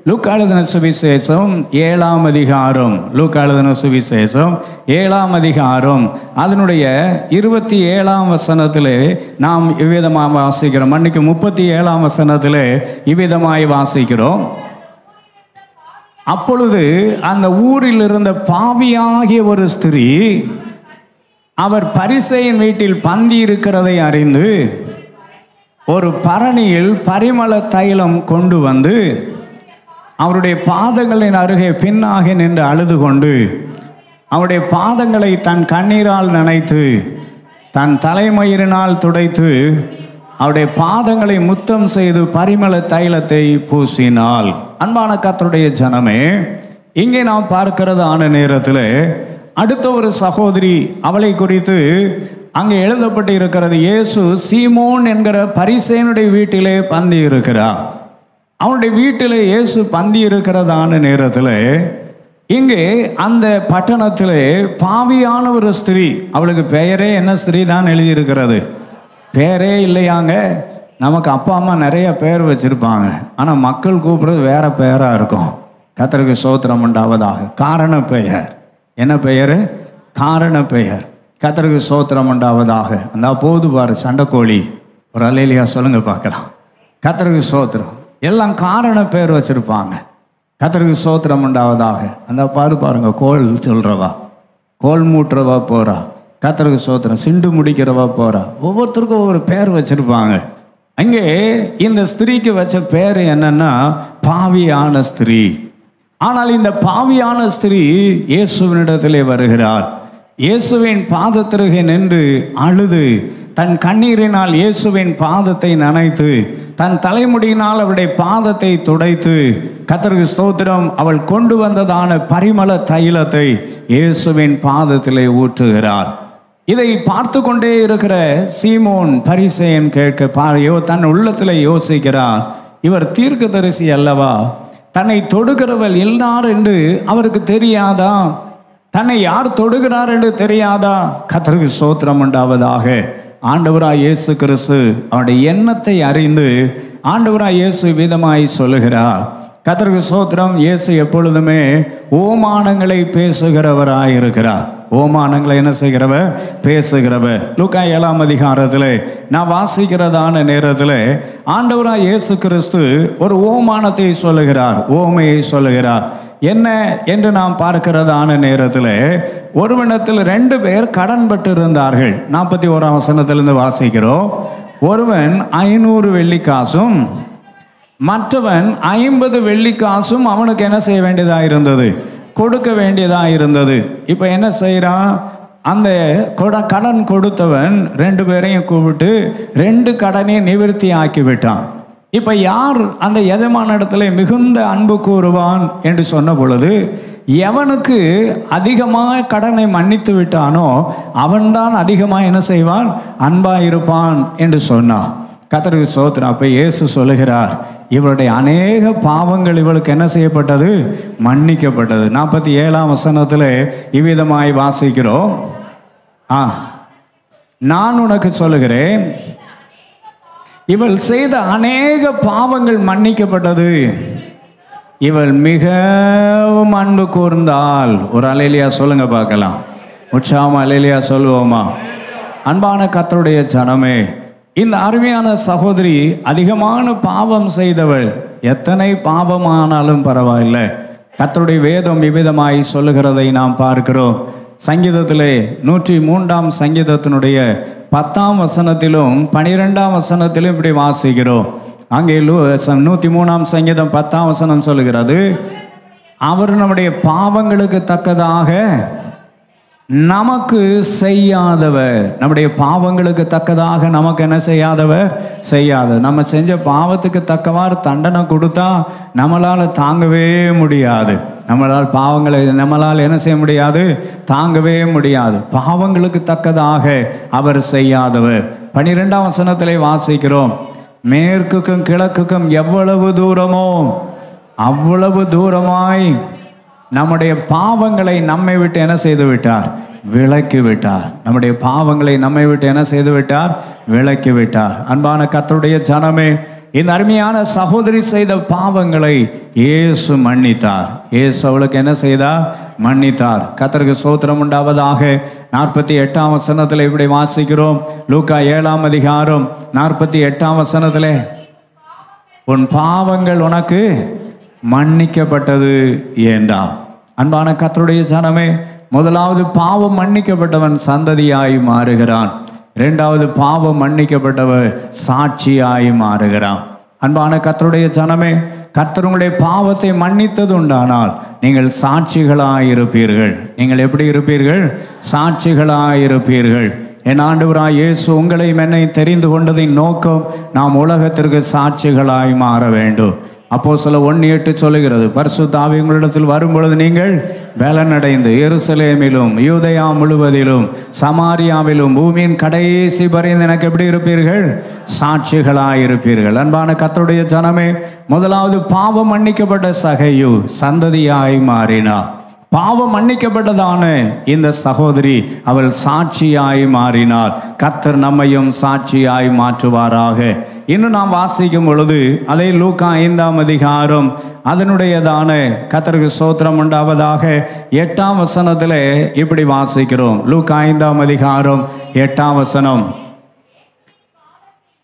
லூக்கா எழுதின சுவிசேஷம் 7ஆம் அதிகாரம், லூக்கா எழுதின சுவிசேஷம் 7ஆம் அதிகாரம் அதனுடைய 27ஆம் வசனத்திலே நாம் இவ்விதமாக வாசிக்கிறோம். அன்னைக்கு 37ஆம் வசனத்திலே இவ்விதமாய் வாசிக்கிறோம். அப்பொழுது அந்த ஊரில் இருந்த பாவியாகிய ஒரு ஸ்திரீ அவர் பரிசேயன் வீட்டில் பந்தி இருக்கிறதை அறிந்து ஒரு பரணியில் பரிமள தைலம் கொண்டு வந்து அவருடைய பாதங்களின் அருகே பின்னாக நின்று அழுது கொண்டு அவருடைய பாதங்களை தன் கண்ணீரால் நனைத்து தன் தலைமயிரினால் துடைத்து அவருடைய பாதங்களை முத்தம் செய்து பரிமள தைலத்தை பூசினாள். அன்பான கர்த்தருடைய ஜனமே, இங்கே நாம் பார்க்கிறதான நேரத்தில் அடுத்த ஒரு சகோதரி, அவளை குறித்து அங்கே எழுதப்பட்டு இருக்கிறது, இயேசு சீமோன் என்கிற பரிசேயனுடைய வீட்டிலே பந்தி இருக்கிறார். அவனுடைய வீட்டிலே இயேசு பந்தி இருக்கிறதான நேரத்தில் இங்கே அந்த பட்டணத்திலே பாவியான ஒரு ஸ்திரீ, அவளுக்கு பெயரே என்ன ஸ்திரீ தான் எழுதியிருக்கிறது, பேரே இல்லையாங்க. நமக்கு அப்பா அம்மா நிறைய பேர் வச்சிருப்பாங்க, ஆனால் மக்கள் கூப்பிடுறது வேற பெயராக இருக்கும். கர்த்தருக்கு ஸ்தோத்திரம் உண்டாவதாக. காரண பெயர். என்ன பெயர்? காரண பெயர். கர்த்தருக்கு ஸ்தோத்திரம் உண்டாவதாக. அந்த போது பாரு சண்டைக்கோழி, ஒரு அல்லேலூயா சொல்லுங்க பார்க்கலாம். கர்த்தருக்கு ஸ்தோத்திரம். எல்லாம் காரண பெயர் வச்சிருப்பாங்க. கர்த்தருக்கு ஸ்தோத்திரம் உண்டாவதாக. அந்த பாருங்க, கோல் சொல்றவா, கோல் மூட்டுறவா போறா, கர்த்தருக்கு ஸ்தோத்திரம், சிண்டு முடிக்கிறவா போறா, ஒவ்வொருத்தருக்கும் ஒவ்வொரு பேர் வச்சிருப்பாங்க. அங்கே இந்த ஸ்திரீக்கு வச்ச பேர் என்னன்னா பாவியான ஸ்திரீ. ஆனால் இந்த பாவியான ஸ்திரீ இயேசுவினிடத்திலே வருகிறார். இயேசுவின் பாதத்திற்கு நின்று அழுது தன் கண்ணீரினால் இயேசுவின் பாதத்தை நனைத்து தன் தலைமுடியினால் அவருடைய பாதத்தை துடைத்து, கர்த்தருக்கு ஸ்தோத்திரம், அவள் கொண்டு வந்ததான பரிமள தைலத்தை இயேசுவின் பாதத்திலே ஊற்றுகிறார். இதை பார்த்து கொண்டே இருக்கிற சீமோன் பரிசேயன் தன் உள்ளத்தில் யோசிக்கிறார், இவர் தீர்க்கதரிசி அல்லவா? தன்னை தொடுகிறவள் எல்லார் என்று அவருக்கு தெரியாதா? தன்னை யார் தொடுகிறார் என்று தெரியாதா? கர்த்தருக்கு ஸ்தோத்திரம் உண்டாவதாக. ஆண்டவராய் இயேசு கிறிஸ்து அவருடைய எண்ணத்தை அறிந்து ஆண்டவராய் இயேசு விதமாய் சொல்லுகிறார். கர்த்தருக்கு ஸ்தோத்திரம். இயேசு எப்பொழுதுமே ஓமானங்களை பேசுகிறவராய் இருக்கிறார். ஓமானங்களை என்ன செய்கிறவர்? பேசுகிறவர். லூக்கா 7ஆம் அதிகாரத்தில் நான் வாசிக்கிறதான நேரத்தில் ஆண்டவராய் இயேசு கிறிஸ்து ஒரு ஓமானத்தை சொல்லுகிறார், ஓமையை சொல்லுகிறார். என்ன என்று நாம் பார்க்கிறதான நேரத்தில் ஒருவனிடத்தில் 2 பேர் கடன் பட்டு இருந்தார்கள். 41ஆம் வசனத்திலிருந்து வாசிக்கிறோம். ஒருவன் 500 வெள்ளிக்காசும் மற்றவன் 50 வெள்ளிக்காசும் அவனுக்கு என்ன செய்ய வேண்டியதாக இருந்தது? கொடுக்க வேண்டியதாக இருந்தது. இப்போ என்ன செய்கிறான்? அந்த கடன் கொடுத்தவன் 2 பேரையும் கூப்பிட்டு 2 கடனையும் நிவர்த்தி ஆக்கி விட்டான். இப்போ யார் அந்த எஜமான இடத்துல மிகுந்த அன்பு கூறுவான் என்று சொன்ன பொழுது, எவனுக்கு அதிகமாக கடனை மன்னித்து விட்டானோ அவன்தான் அதிகமாக என்ன செய்வான்? அன்பாக இருப்பான் என்று சொன்னான். கர்த்தருக்கு ஸ்தோத்திரம். அப்போ இயேசு சொல்லுகிறார், இவருடைய அநேக பாவங்கள் இவளுக்கு என்ன செய்யப்பட்டது? மன்னிக்கப்பட்டது. 47ஆம் வசனத்தில் இவ்விதமாய் வாசிக்கிறோம். நான் உனக்கு சொல்லுகிறேன், இவள் செய்த அநேக பாவங்கள் மன்னிக்கப்பட்டது, இவள் மிகவும் அன்பு கூர்ந்தாள். ஒரு அல்லேலூயா சொல்லுங்க பார்க்கலாம். உற்சாகமா அல்லேலூயா சொல்லுவோமா? அன்பான கர்த்தருடைய ஜனமே, இந்த அருமையான சகோதரி அதிகமான பாவம் செய்தவள். எத்தனை பாவமானாலும் பரவாயில்லை, கர்த்தருடைய வேதம் விவிதமாய் சொல்லுகிறதை நாம் பார்க்கிறோம். சங்கீதத்திலே 103ஆம் சங்கீதத்தினுடைய 10ஆம் வசனத்திலும் 12ஆம் வசனத்திலும் இப்படி வாசிக்கிறோம். அங்கே 103ஆம் சங்கீதம் 10ஆம் வசனம் சொல்லுகிறது, அவர் நம்முடைய பாவங்களுக்கு தக்கதாக நமக்கு செய்யாதவர். நம்முடைய பாவங்களுக்கு தக்கதாக நமக்கு என்ன செய்யாதவர்? செய்யாதவர். நம்ம செஞ்ச பாவத்துக்கு தக்கவாறு தண்டனை கொடுத்தா நம்மளால் தாங்கவே முடியாது. நம்மளால் என்ன செய்ய முடியாது? தாங்கவே முடியாது. பாவங்களுக்கு தக்கதாக அவர் செய்யாதவர். 12ஆம் வசனத்திலே வாசிக்கிறோம், மேற்குக்கும் கிழக்குக்கும் எவ்வளவு தூரமோ அவ்வளவு தூரமாய் நம்முடைய பாவங்களை நம்மை விட்டு என்ன செய்து விட்டார்? விலக்கி விட்டார். நம்முடைய பாவங்களை நம்மை விட்டு என்ன செய்து விட்டார்? விலக்கி விட்டார். அன்பான கர்த்தருடைய ஜனமே, இந்த அருமையான சகோதரி செய்த பாவங்களை இயேசு மன்னித்தார். இயேசு அவளுக்கு என்ன செய்தார்? மன்னித்தார். கர்த்தருக்கு ஸ்தோத்திரம் உண்டாவதாக. 48ஆம் வசனத்தில் இப்படி வாசிக்கிறோம். லூக்கா 7ஆம் அதிகாரம் 48ஆம் வசனத்திலே, உன் பாவங்கள் உனக்கு மன்னிக்கப்பட்டது என்றார். அன்பான கர்த்தருடைய ஜனமே, முதலாவது பாவம் மன்னிக்கப்பட்டவன் சந்ததியாய் மாறுகிறான். இரண்டாவது பாவம் மன்னிக்கப்பட்டவர் சாட்சியாய் மாறுகிறான். அன்பான கர்த்தருடைய ஜனமே, கர்த்தர் உங்களுடைய பாவத்தை மன்னித்தது உண்டானால் நீங்கள் சாட்சிகளாயிருப்பீர்கள். நீங்கள் எப்படி இருப்பீர்கள்? சாட்சிகளாயிருப்பீர்கள். என் ஆண்டவராய் இயேசு உங்களையும் என்னை தெரிந்து கொண்டதின் நோக்கம் நாம் உலகத்திற்கு சாட்சிகளாய் மாற வேண்டும். அப்போஸ்தலர் 1:8 சொல்லுகிறது, பரிசுத்த ஆவி உங்களிடத்தில் வரும்பொழுது நீங்கள் பலனடைந்து எருசலேமிலும் யூதேயா முழுவதிலும் சமாரியாவிலும் பூமியின் கடைசி பரிந்து எனக்கு எப்படி இருப்பீர்கள்? சாட்சிகளாயிருப்பீர்கள். அன்பான கர்த்தருடைய ஜனமே, முதலாவது பாவம் மன்னிக்கப்பட்ட சகையு சந்ததியாய் மாறினார். பாவம் மன்னிக்கப்பட்டதான இந்த சகோதரி அவள் சாட்சியாய் மாறினாள். கர்த்தர் நம்மையும் சாட்சியாய் மாற்றுவாராக. இன்னும் நாம் வாசிக்கும் பொழுது அதே லூக்கா 5ஆம் அதிகாரம் அதனுடையதான கர்த்தருக்கு ஸ்தோத்திரம் உண்டாவதாக 8ஆம் வசனத்தில் இப்படி வாசிக்கிறோம். லூக்கா 5ஆம் அதிகாரம் 8ஆம் வசனம்,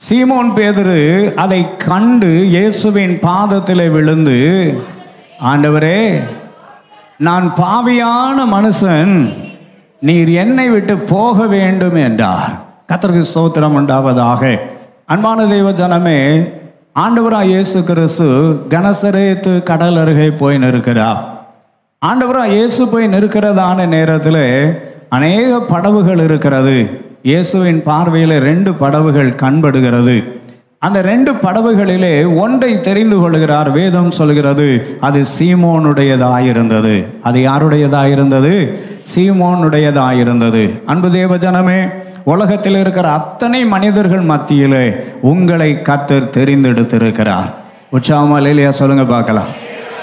சீமோன் பேதுரு அதை கண்டு இயேசுவின் பாதத்தில் விழுந்து, ஆண்டவரே, நான் பாவியான மனுஷன், நீர் என்னை விட்டு போக வேண்டும் என்றார். கர்த்தருக்கு ஸ்தோத்திரம் உண்டாவதாக. அன்பான தெய்வ ஜனமே, ஆண்டவராய் இயேசு கிறிஸ்து கனசரேத்து கடல் அருகே போய் நிற்கிறார். ஆண்டவராய் இயேசு போய் நிற்கிறதான நேரத்தில் அநேக படவுகள் இருக்கிறது. இயேசுவின் பார்வையில் 2 படவுகள் கண்படுகிறது. அந்த 2 படவுகளிலே ஒன்றை தெரிந்து கொள்கிறார். வேதம் சொல்கிறது அது சீமோனுடையதாயிருந்தது. அது யாருடையதாயிருந்தது? சீமோனுடையதாயிருந்தது. அன்பு தேவ ஜனமே, உலகத்தில் இருக்கிற அத்தனை மனிதர்கள் மத்தியிலே உங்களை கர்த்தர் தெரிந்தெடுத்திருக்கிறார். உற்சாகமா அல்லேலூயா சொல்லுங்க பார்க்கலாம்.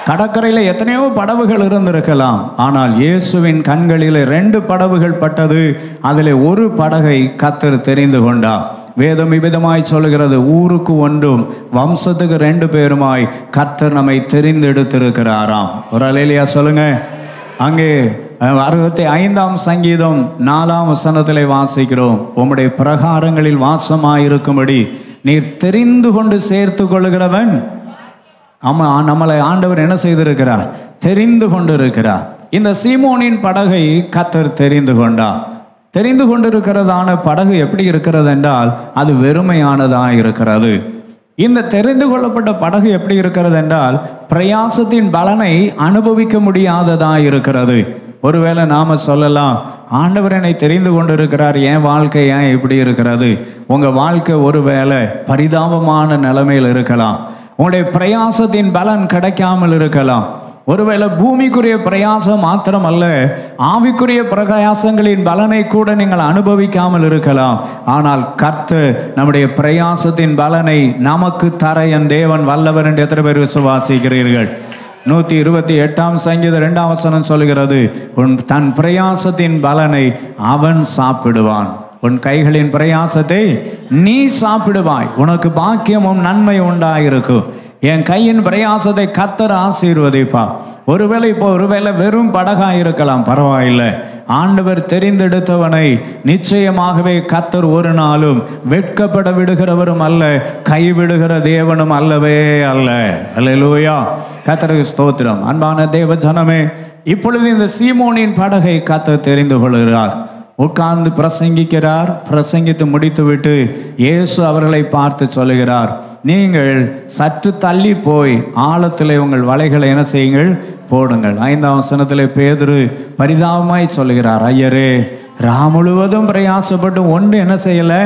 கடற்கரையில் எத்தனையோ படவுகள் இருந்திருக்கலாம், ஆனால் இயேசுவின் கண்களில் 2 படவுகள் பட்டது. அதில் ஒரு படகை கர்த்தர் தெரிந்து கொண்டார். வேதம் இவ்விதமாய் சொல்லுகிறது, ஊருக்கு ஒன்றும் வம்சத்துக்கு 2 பேருமாய் கர்த்தர் நம்மை தெரிந்தெடுத்திருக்கிறாராம். ஒரு அல்லேலூயா சொல்லுங்க. அங்கே 65ஆம் சங்கீதம் 4ஆம் வசனத்திலே வாசிக்கிறோம், உம்முடைய பிரகாரங்களில் வாசமாயிருக்கும்படி நீர் தெரிந்து கொண்டு சேர்த்து கொள்ளுகிறவன். நம்மளை ஆண்டவர் என்ன செய்திருக்கிறார்? தெரிந்து கொண்டு இருக்கிறார். இந்த சீமோனின் படகை கர்த்தர் தெரிந்து கொண்டார். தெரிந்து கொண்டிருக்கிறதான படகு எப்படி இருக்கிறது என்றால் அது வெறுமையானதாக இருக்கிறது. இந்த தெரிந்து கொள்ளப்பட்ட படகு எப்படி இருக்கிறது என்றால் பிரயாசத்தின் பலனை அனுபவிக்க முடியாததாக இருக்கிறது. ஒருவேளை நாம சொல்லலாம், ஆண்டவர் என்னை தெரிந்து கொண்டு இருக்கிறார், என் வாழ்க்கை ஏன் இப்படி இருக்கிறது? உங்கள் வாழ்க்கை ஒருவேளை பரிதாபமான நிலைமையில் இருக்கலாம். உங்களுடைய பிரயாசத்தின் பலன் கிடைக்காமல் இருக்கலாம். ஒருவேளை பூமிக்குரிய பிரயாசம் மாத்திரம் அல்ல, ஆவிக்குரிய பிரயாசங்களின் பலனை கூட நீங்கள் அனுபவிக்காமல் இருக்கலாம். ஆனால் கர்த்தர் நம்முடைய பிரயாசத்தின் பலனை நமக்கு தர என் தேவன் வல்லவர் என்று எத்தனை பேர் விசுவாசிக்கிறீர்கள்? 128 சங்கீதம் 2ஆம் வசனம் சொல்கிறது, உன் தன் பிரயாசத்தின் பலனை அவன் சாப்பிடுவான். உன் கைகளின் பிரயாசத்தை நீ சாப்பிடுவாய், உனக்கு பாக்கியமும் நன்மை உண்டாயிருக்கும். என் கையின் பிரயாசத்தை கர்த்தர் ஆசீர்வதிப்பா. ஒருவேளை வெறும் படகா இருக்கலாம், பரவாயில்லை. ஆண்டவர் தெரிந்தெடுத்தவனை நிச்சயமாகவே கர்த்தர் ஒரு நாளும் வெட்கப்பட விடுகிறவரும் அல்ல, கைவிடுகிற தேவனும் அல்லவே அல்ல. அல்லேலூயா, கர்த்தருக்கு ஸ்தோத்திரம். அன்பான தேவ ஜனமே, இப்பொழுது இந்த சீமோனின் படகை கர்த்தர் தெரிந்து கொள்கிறார். உட்கார்ந்து பிரசங்கிக்கிறார். பிரசங்கித்து முடித்துவிட்டு இயேசு அவர்களை பார்த்து சொல்லுகிறார், நீங்கள் சற்று தள்ளி போய் ஆழத்தில் உங்கள் வலைகளை என்ன செய்யுங்கள்? போடுங்கள். 5ஆம் வசனத்தில் பேதுரு பரிதாபமாய் சொல்லுகிறார், ஐயரே, முழுவதும் பிரயாசப்பட்டு ஒன்று என்ன செய்யலை,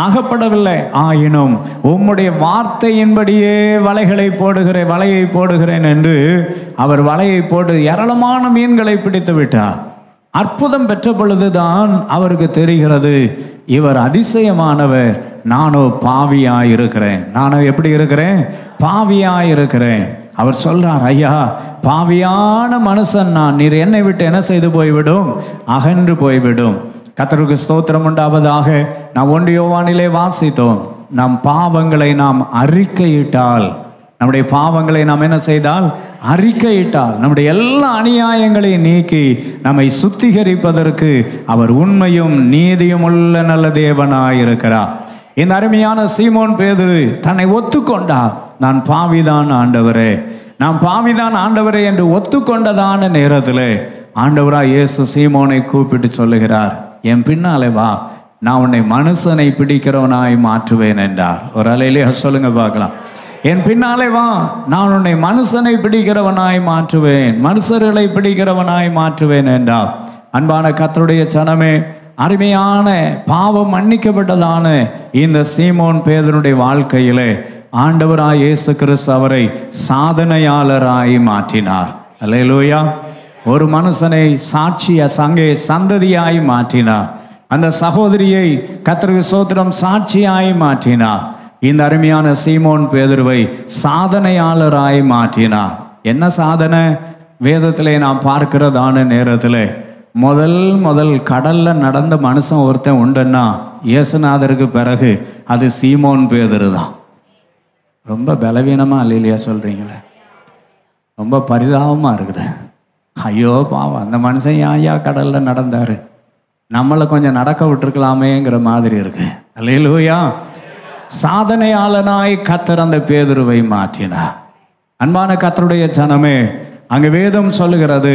ஆகப்படவில்லை. ஆயினும் உம்முடைய வார்த்தையின்படியே வலையை போடுகிறேன் என்று அவர் வலையை போட்டு ஏராளமான மீன்களை பிடித்து விட்டார். அற்புதம் பெற்ற பொழுதுதான் அவருக்கு தெரிகிறது, இவர் அதிசயமானவர், நானோ பாவியாயிருக்கிறேன். நானும் எப்படி இருக்கிறேன்? பாவியாயிருக்கிறேன். அவர் சொல்றார், ஐயா, பாவியான மனுஷன் நான், நீர் என்னை விட்டு என்ன செய்து போய்விடும்? அகன்று போய்விடும். கர்த்தருக்கு ஸ்தோத்திரம் உண்டாவதாக. நாம் 1 யோவானிலே வாசித்தோம், நம் பாவங்களை நாம் அறிக்கையிட்டால், நம்முடைய பாவங்களை நாம் என்ன செய்தால்? அறிக்கையிட்டால், நம்முடைய எல்லா அநியாயங்களையும் நீக்கி நம்மை சுத்திகரிப்பதற்கு அவர் உண்மையும் நீதியும் உள்ள நல்ல தேவனாயிருக்கிறார். இந்த அருமையான சீமோன் பேதுரு தன்னை ஒத்துக்கொண்டார். நான் பாவிதான் ஆண்டவரே, நான் பாவிதான் ஆண்டவரே என்று ஒத்துக்கொண்டதான நேரத்தில் ஆண்டவராய் இயேசு சீமோனை கூப்பிட்டு சொல்லுகிறார், என் பின்னாலே வா, நான் உன்னை மனுஷனை பிடிக்கிறவனாய் மாற்றுவேன் என்றார். ஒரு அலையிலே சொல்லுங்க பார்க்கலாம். என் பின்னாலே வா, நான் உன்னை மனுஷனை பிடிக்கிறவனாய் மாற்றுவேன், மனுஷர்களை பிடிக்கிறவனாய் மாற்றுவேன் என்றார். அன்பான கர்த்தருடைய ஜனமே, அருமையான பாவம் மன்னிக்கப்பட்டதான இந்த சீமோன் பேதுருடைய வாழ்க்கையிலே ஆண்டவராய் இயேசு கிறிஸ்து அவரை சாதனையாளராய் மாற்றினார். அல்லேலூயா. ஒரு மனுஷனை சந்ததியாய் மாற்றினார். அந்த சகோதரியை கர்த்தருக்கு ஸ்தோத்திரம் சாட்சியாய் மாற்றினார். இந்த அருமையான சீமோன் பேதுருவை சாதனையாளராய் மாற்றினார். என்ன சாதனை? வேதத்திலே நாம் பார்க்கிறதான நேரத்தில் முதல் கடல்ல நடந்த மனுஷன் ஒருத்தன் உண்டுன்னா இயேசுநாதருக்கு பிறகு அது சீமோன் பேதுரு தான். ரொம்ப பலவீனமா இல்லையா சொல்றீங்களே? ரொம்ப பரிதாபமா இருக்குது. ஐயோ பாவம், அந்த மனுஷன் ஐயா கடல்ல நடந்தாரு, நம்மளை கொஞ்சம் நடக்க விட்டுருக்கலாமேங்கிற மாதிரி இருக்கு. அல்லேலூயா. சாதனையாளனாய் கர்த்தர் அந்த பேதுருவை மாற்றினார். அன்பான கர்த்தருடைய ஜனமே, அங்கு வேதம் சொல்லுகிறது,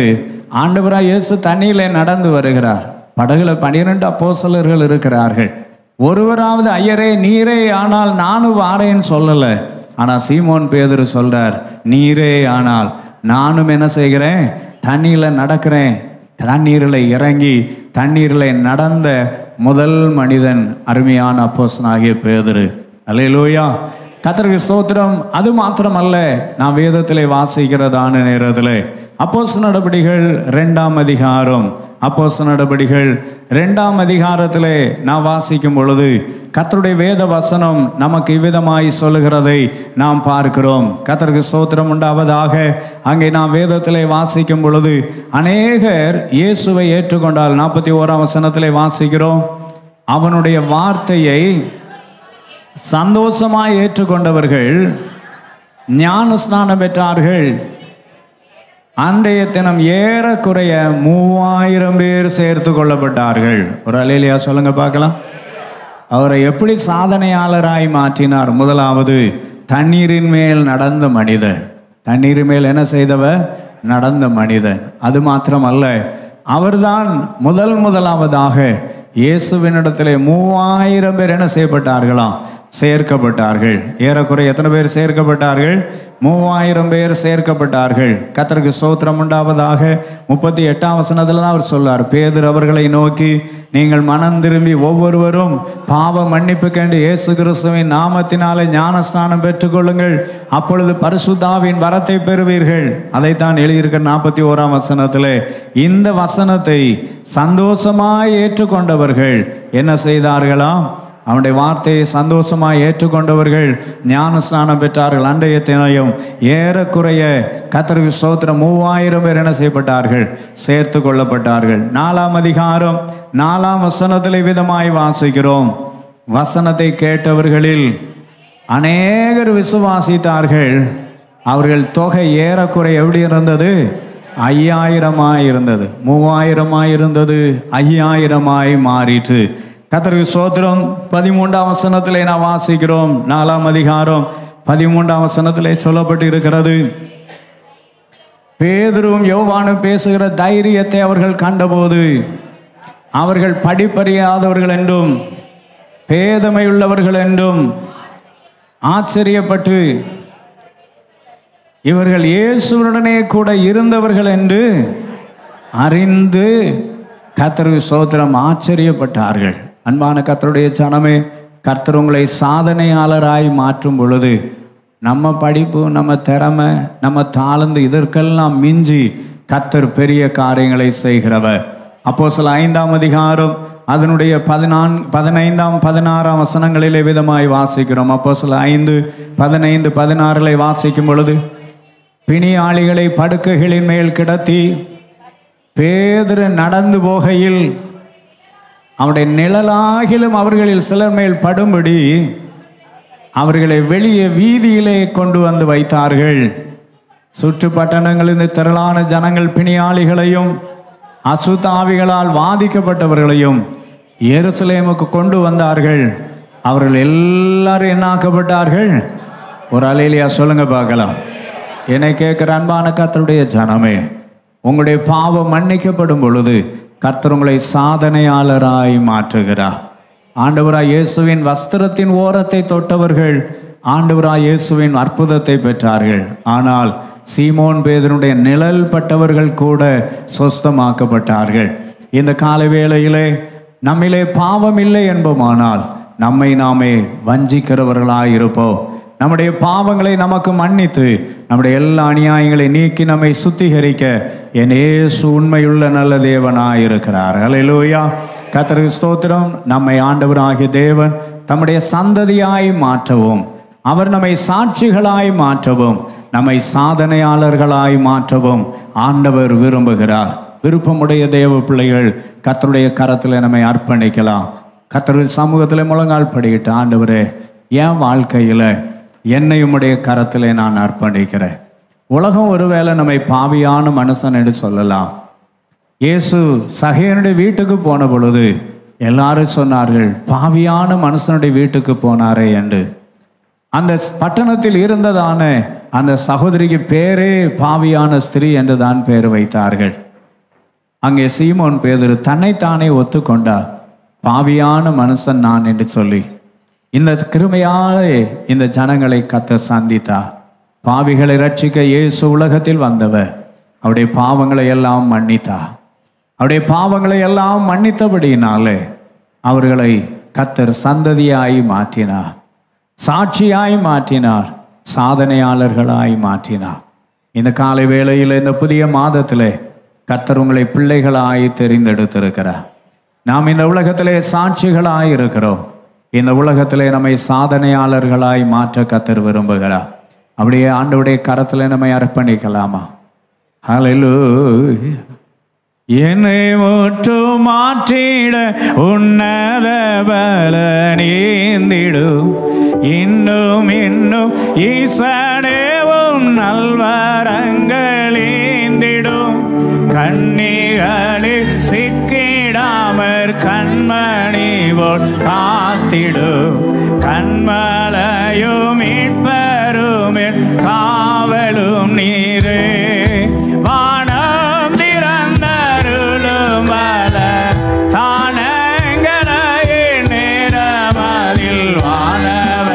ஆண்டவராய் இயேசு தண்ணியிலே நடந்து வருகிறார். படகுல 12 அப்போஸ்தலர்கள் இருக்கிறார்கள். ஒருவராவது ஐயரே நீரே ஆனால் நானும் வாரேன்னு சொல்லலை. ஆனால் சீமோன் பேதுரு சொல்றார், நீரே ஆனால் நானும் என்ன செய்கிறேன்? தண்ணியில் நடக்கிறேன். தண்ணீரில் இறங்கி தண்ணீரில் நடந்த முதல் மனிதன் அருமையான அப்போஸ்தலனாகிய பேதுரு. அல்லேலூயா, கர்த்தருக்கு ஸ்தோத்திரம். அது மாத்திரம் அல்ல, நான் வேதத்திலே வாசிக்கிறதான நேரத்தில் அப்போஸ்தலர் நடபடிகள் 2ஆம் அதிகாரம், அப்போஸ்தலர் நடபடிகள் 2ஆம் அதிகாரத்திலே நான் வாசிக்கும் பொழுது கர்த்தருடைய வேத வசனம் நமக்கு இவ்விதமாய் சொல்லுகிறதை நாம் பார்க்கிறோம். கர்த்தருக்கு ஸ்தோத்திரம் உண்டாவதாக. அங்கே நாம் வேதத்திலே வாசிக்கும் பொழுது அநேகர் இயேசுவை ஏற்றுக்கொண்டால் 41ஆம் வசனத்திலே வாசிக்கிறோம், அவனுடைய வார்த்தையை சந்தோஷமாய் ஏற்றுக்கொண்டவர்கள் ஞான ஸ்நானம் பெற்றார்கள். அன்றைய தினம் ஏறக்குறைய 3000 பேர் சேர்த்து கொள்ளப்பட்டார்கள். ஒரு அல்லேலூயா சொல்லுங்க பார்க்கலாம். அவரை எப்படி சாதனையாளராய் மாற்றினார்? முதலாவது தண்ணீரின் மேல் நடந்த மனிதன். தண்ணீரின் மேல் என்ன செய்தவர்? நடந்த மனிதன். அது மாத்திரம் அல்ல, அவர்தான் முதலாவதாக இயேசுவினிடத்திலே 3000 பேர் என்ன செய்யப்பட்டார்களாம்? சேர்க்கப்பட்டார்கள். ஏறக்குறைய எத்தனை பேர் சேர்க்கப்பட்டார்கள்? 3000 பேர் சேர்க்கப்பட்டார்கள். கர்த்தருக்கு ஸ்தோத்திரம் உண்டாவதாக. 38ஆம் வசனத்தில் தான் அவர் சொல்றார், பேதுரு அவர்களை நோக்கி, நீங்கள் மனம் திரும்பி ஒவ்வொருவரும் பாவ மன்னிப்புக்கென்று இயேசு கிறிஸ்துவின் நாமத்தினாலே ஞானஸ்நானம் பெற்றுக்கொள்ளுங்கள், அப்பொழுது பரிசுத்தாவின் வரத்தை பெறுவீர்கள். அதைத்தான் எழுதியிருக்கிற 41ஆம் வசனத்திலே. இந்த வசனத்தை சந்தோஷமாய் ஏற்றுக்கொண்டவர்கள் என்ன செய்தார்களாம்? அவனுடைய வார்த்தையை சந்தோஷமாய் ஏற்றுக்கொண்டவர்கள் ஞான ஸ்நானம் பெற்றார்கள். அன்றைய தினம் ஏறக்குறைய கர்த்தருக்கு ஸ்தோத்திரம் 3000 பேர் என்ன செய்யப்பட்டார்கள்? சேர்த்து கொள்ளப்பட்டார்கள். 4ஆம் அதிகாரம் 4ஆம் வசனத்திலே விதமாய் வாசிக்கிறோம், வசனத்தை கேட்டவர்களில் அநேகர் விசுவாசித்தார்கள். அவர்கள் தொகை ஏறக்குறைய எப்படி இருந்தது? 5000 இருந்தது. 3000 இருந்தது, 5000 மாறிற்று. கர்த்தருக்கு ஸ்தோத்திரம். 13ஆம் வசனத்திலே நான் வாசிக்கிறோம், 4ஆம் அதிகாரம் 13ஆம் வசனத்திலே சொல்லப்பட்டு இருக்கிறது, பேதுருவும் யோவானும் பேசுகிற தைரியத்தை அவர்கள் கண்டபோது அவர்கள் படிப்பறியாதவர்கள் என்றும் பேதமையுள்ளவர்கள் என்றும் ஆச்சரியப்பட்டு இவர்கள் இயேசுவுடனே கூட இருந்தவர்கள் என்று அறிந்து கர்த்தருக்கு ஸ்தோத்திரம் ஆச்சரியப்பட்டார்கள். அன்பான கர்த்தருடைய ஜனமே, கர்த்தர் உங்களை சாதனையாளராய் மாற்றும் பொழுது நம்ம படிப்பு, நம்ம திறமை, நம்ம தாளந்து இதற்கெல்லாம் மிஞ்சி கர்த்தர் பெரிய காரியங்களை செய்கிறவர். அப்போஸ்தலர் 5ஆம் அதிகாரம் அதனுடைய 15ஆம் 16ஆம் வசனங்களிலே விதமாய் வாசிக்கிறோம். அப்போஸ்தலர் 5, 15, 16 வாசிக்கும் பொழுது, பிணியாளிகளை படுக்கைகளின் மேல் கிடத்தி பேதுரு நடந்து போகையில் அவருடைய நிழலாகிலும் அவர்களில் சிலர் மேல் படும்படி அவர்களை வெளியே வீதியிலே கொண்டு வந்து வைத்தார்கள். சுற்று பட்டணங்களில் திரளான ஜனங்கள் பிணியாளிகளையும் அசுத்தாவிகளால் பாதிக்கப்பட்டவர்களையும் எருசலேமுக்கு கொண்டு வந்தார்கள். அவர்கள் எல்லாரும் என்னாக்கப்பட்டார்கள்? ஒரு அல்லேலூயா சொல்லுங்க பார்க்கலாம். என்னை கேட்கிற அன்பான கர்த்தருடைய ஜனமே, உங்களுடைய பாவம் மன்னிக்கப்படும் பொழுது கர்த்தர் உங்களை சாதனையாளராய் மாற்றுகிறார். ஆண்டவராய் இயேசுவின் வஸ்திரத்தின் ஓரத்தை தொட்டவர்கள் ஆண்டவராய் இயேசுவின் அற்புதத்தை பெற்றார்கள். ஆனால் சீமோன் பேதுருடைய நிழல் பட்டவர்கள் கூட சொஸ்தமாக்கப்பட்டார்கள். இந்த காலை வேளையிலே நம்மிலே பாவம் இல்லை என்போமானால் நம்மை நாமே வஞ்சிக்கிறவர்களாய் இருப்போம். நம்முடைய பாவங்களை நமக்கு மன்னித்து நம்முடைய எல்லா அநியாயங்களை நீக்கி நம்மை சுத்திகரிக்க என் இயேசு உண்மையுள்ள நல்ல தேவனாய் இருக்கிறார். அல்லேலூயா. கர்த்தருக்கு ஸ்தோத்திரம். நம்மை ஆண்டவராகிய தேவன் தம்முடைய சந்ததியாய் மாற்றவும், அவர் நம்மை சாட்சிகளாய் மாற்றவும், நம்மை சாதனையாளர்களாய் மாற்றவும் ஆண்டவர் விரும்புகிறார். விருப்பமுடைய தேவ பிள்ளைகள் கர்த்தருடைய கரத்தில் நம்மை அர்ப்பணிக்கலாம். கர்த்தருடைய சமூகத்தில் முழங்கால் படிக்கிட்டு, ஆண்டவரே, என் வாழ்க்கையில் என்னை உம்முடைய கரத்திலே நான் அர்ப்பணிக்கிறேன். உலகம் ஒருவேளை நம்மை பாவியான மனுஷன் என்று சொல்லலாம். இயேசு சகேயனுடைய வீட்டுக்கு போன பொழுது எல்லாரும் சொன்னார்கள், பாவியான மனுஷனுடைய வீட்டுக்கு போனாரே என்று. அந்த பட்டணத்தில் இருந்ததான அந்த சகோதரிக்கு பேரே பாவியான ஸ்திரீ என்று தான் பேர் வைத்தார்கள். அங்கே சீமோன் பேதுரு தன்னைத்தானே ஒத்துக்கொண்டார், பாவியான மனுஷன் நான் என்று சொல்லி. இந்த கிருபையாலே இந்த ஜனங்களை கர்த்தர் சந்தித்தார். பாவிகளை ரட்சிக்க இயேசு உலகத்தில் வந்தவர். அவருடைய பாவங்களை எல்லாம் மன்னித்தார். அவருடைய பாவங்களை எல்லாம் மன்னித்தபடியினாலே அவர்களை கர்த்தர் சந்ததியாய் மாற்றினார், சாட்சியாய் மாற்றினார், சாதனையாளர்களாய் மாற்றினார். இந்த காலை வேளையில் இந்த புதிய மாதத்திலே கர்த்தர் உங்களை பிள்ளைகளாய் தெரிந்தெடுத்திருக்கிறார். நாம் இந்த உலகத்திலே சாட்சிகளாய் இருக்கிறோம். இந்த உலகத்திலே நம்மை சாதனையாளர்களாய் மாற்ற கர்த்தர் விரும்புகிறார். அப்படியே ஆண்டவருடைய கரத்தில் நம்மை அர்ப்பணிக்கலாமா? ஹல்லேலூயா. என்னை முற்று மாற்றிட உன்னத பல நீந்திடும், இன்னும் இன்னும் ஈசனேவும் நல்வரங்கள் ஈந்திடும், கண்ணிகளில் சிக்கிடாமற் கண்மணி போல் காத்திடும், கண்மலையும் மீட்பருமே காவலும் நீரே, வானம் திறந்தருளும் வல தானங்களை நேரமதில் வானவ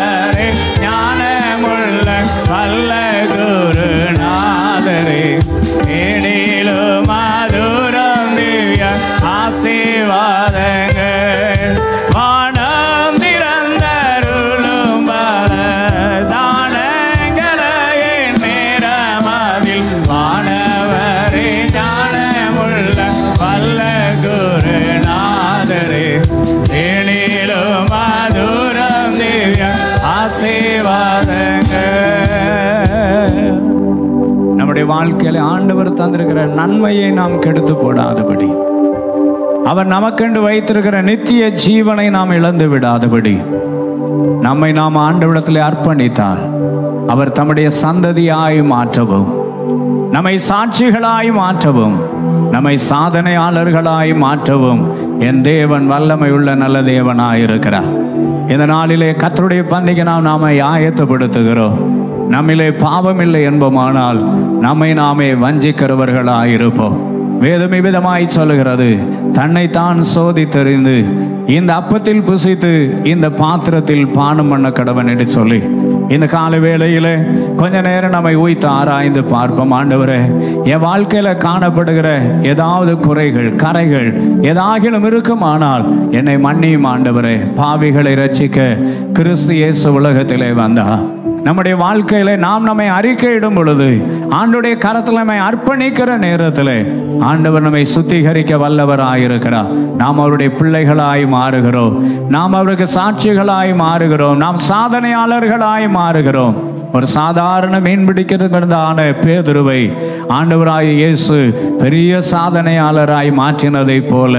நம்முடைய வாழ்க்கையில ஆண்டவர் தந்திருக்கிற நன்மையை நாம் கெடுத்து போடாதபடி, அவர் நமக்கென்று வைத்திருக்கிற நித்திய ஜீவனை நாம் இழந்து விடாதபடி நம்மை நாம் ஆண்டவரிடத்தில் அர்ப்பணித்தால் அவர் தம்முடைய சந்ததியாய் மாற்றவும், நம்மை சாட்சிகளாய் மாற்றவும், நம்மை சாதனையாளர்களாய் மாற்றவும் என் தேவன் வல்லமை உள்ள நல்ல தேவனாயிருக்கிறார். இந்த நாளிலே கர்த்தருடைய பந்திக்கு நாம ஆயத்தப்படுத்துகிறோம். நம்மிலே பாவம் இல்லை என்போமானால் நம்மை நாமே வஞ்சிக்கிறவர்களாயிருப்போம். வேதம் விதமாய் சொல்லுகிறது, தன்னைத்தான் சோதித்தறிந்து இந்த அப்பத்தில் புசித்து இந்த பாத்திரத்தில் பானம் பண்ண கடவன் என்று சொல்லி இந்த கால வேளையிலே கொஞ்ச நேரம் நம்மை ஊய்த்து ஆராய்ந்து பார்ப்போம். ஆண்டவரே, என் வாழ்க்கையில காணப்படுகிற ஏதாவது குறைகள் கரைகள் ஏதாகிலும் இருக்குமானால் என்னை மன்னியும் ஆண்டவரே. பாவிகளை ரட்சிக்க கிறிஸ்து இயேசு உலகத்திலே வந்தா. நம்முடைய வாழ்க்கையில நாம் நம்மை அறிக்கையிடும் பொழுது, ஆண்டவருடைய கரத்தில் நம்மை அர்ப்பணிக்கிற நேரத்தில் ஆண்டவர் நம்மை சுத்திகரிக்க வல்லவராயிருக்கிறார். நாம் அவருடைய பிள்ளைகளாய் மாறுகிறோம். நாம் அவருக்கு சாட்சிகளாய் மாறுகிறோம். நாம் சாதனையாளர்களாய் மாறுகிறோம். ஒரு சாதாரண மீன் பிடிக்கிறதுக்கான பேதுருவை ஆண்டவராய் இயேசு பெரிய சாதனையாளராய் மாற்றினதை போல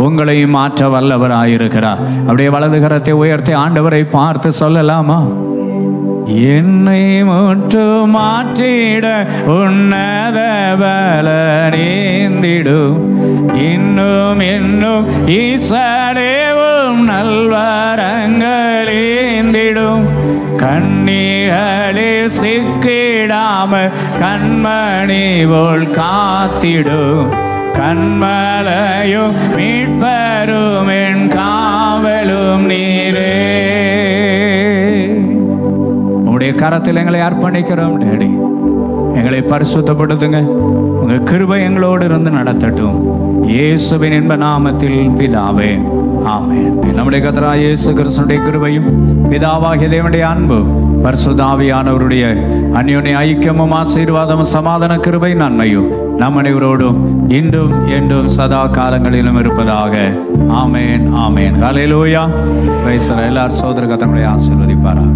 உங்களையும் மாற்ற வல்லவராயிருக்கிறார். அப்படியே வலது கரத்தை உயர்த்தி ஆண்டவரை பார்த்து சொல்லலாமா? என்னை முற்று மாற்றிட உன்னத பலனேந்திடும், இன்னும் இன்னும் ஈசரேவும் நல்வரங்களேந்திடும், கண்ணிகளில் சிக்கிடாம கண்மணி போல் காத்திடும், கண்மலையும் மீட்பரும் என் காவலும் நீரே. உங்களுடைய கரத்தில் எங்களை அர்ப்பணிக்கிறோம் டேடி. எங்களை பரிசுத்தப்படுத்துங்க. உங்க கிருபை எங்களோடு இருந்து நடத்தட்டும். இயேசுவின் இன்ப நாமத்தில் பிதாவே, ஆமென். நம்முடைய கர்த்தராகிய இயேசு கிறிஸ்துவின் கிருபையும் பிதாவாகிய தேவனுடைய அன்பு பரிசுத்த ஆவியானவருடைய அந்யோன்ய ஐக்கியமும் ஆசீர்வாதமும் சமாதான கிருபை நன்மையும் நம் அனைவரோடும் இன்றும் என்றும் சதா காலங்களிலும் இருப்பதாக. ஆமென், ஆமென். ஹல்லேலூயா. Praise the Lord. எல்லாரும் சகோதர கர்த்தரை ஆசீர்வதிப்பாராக.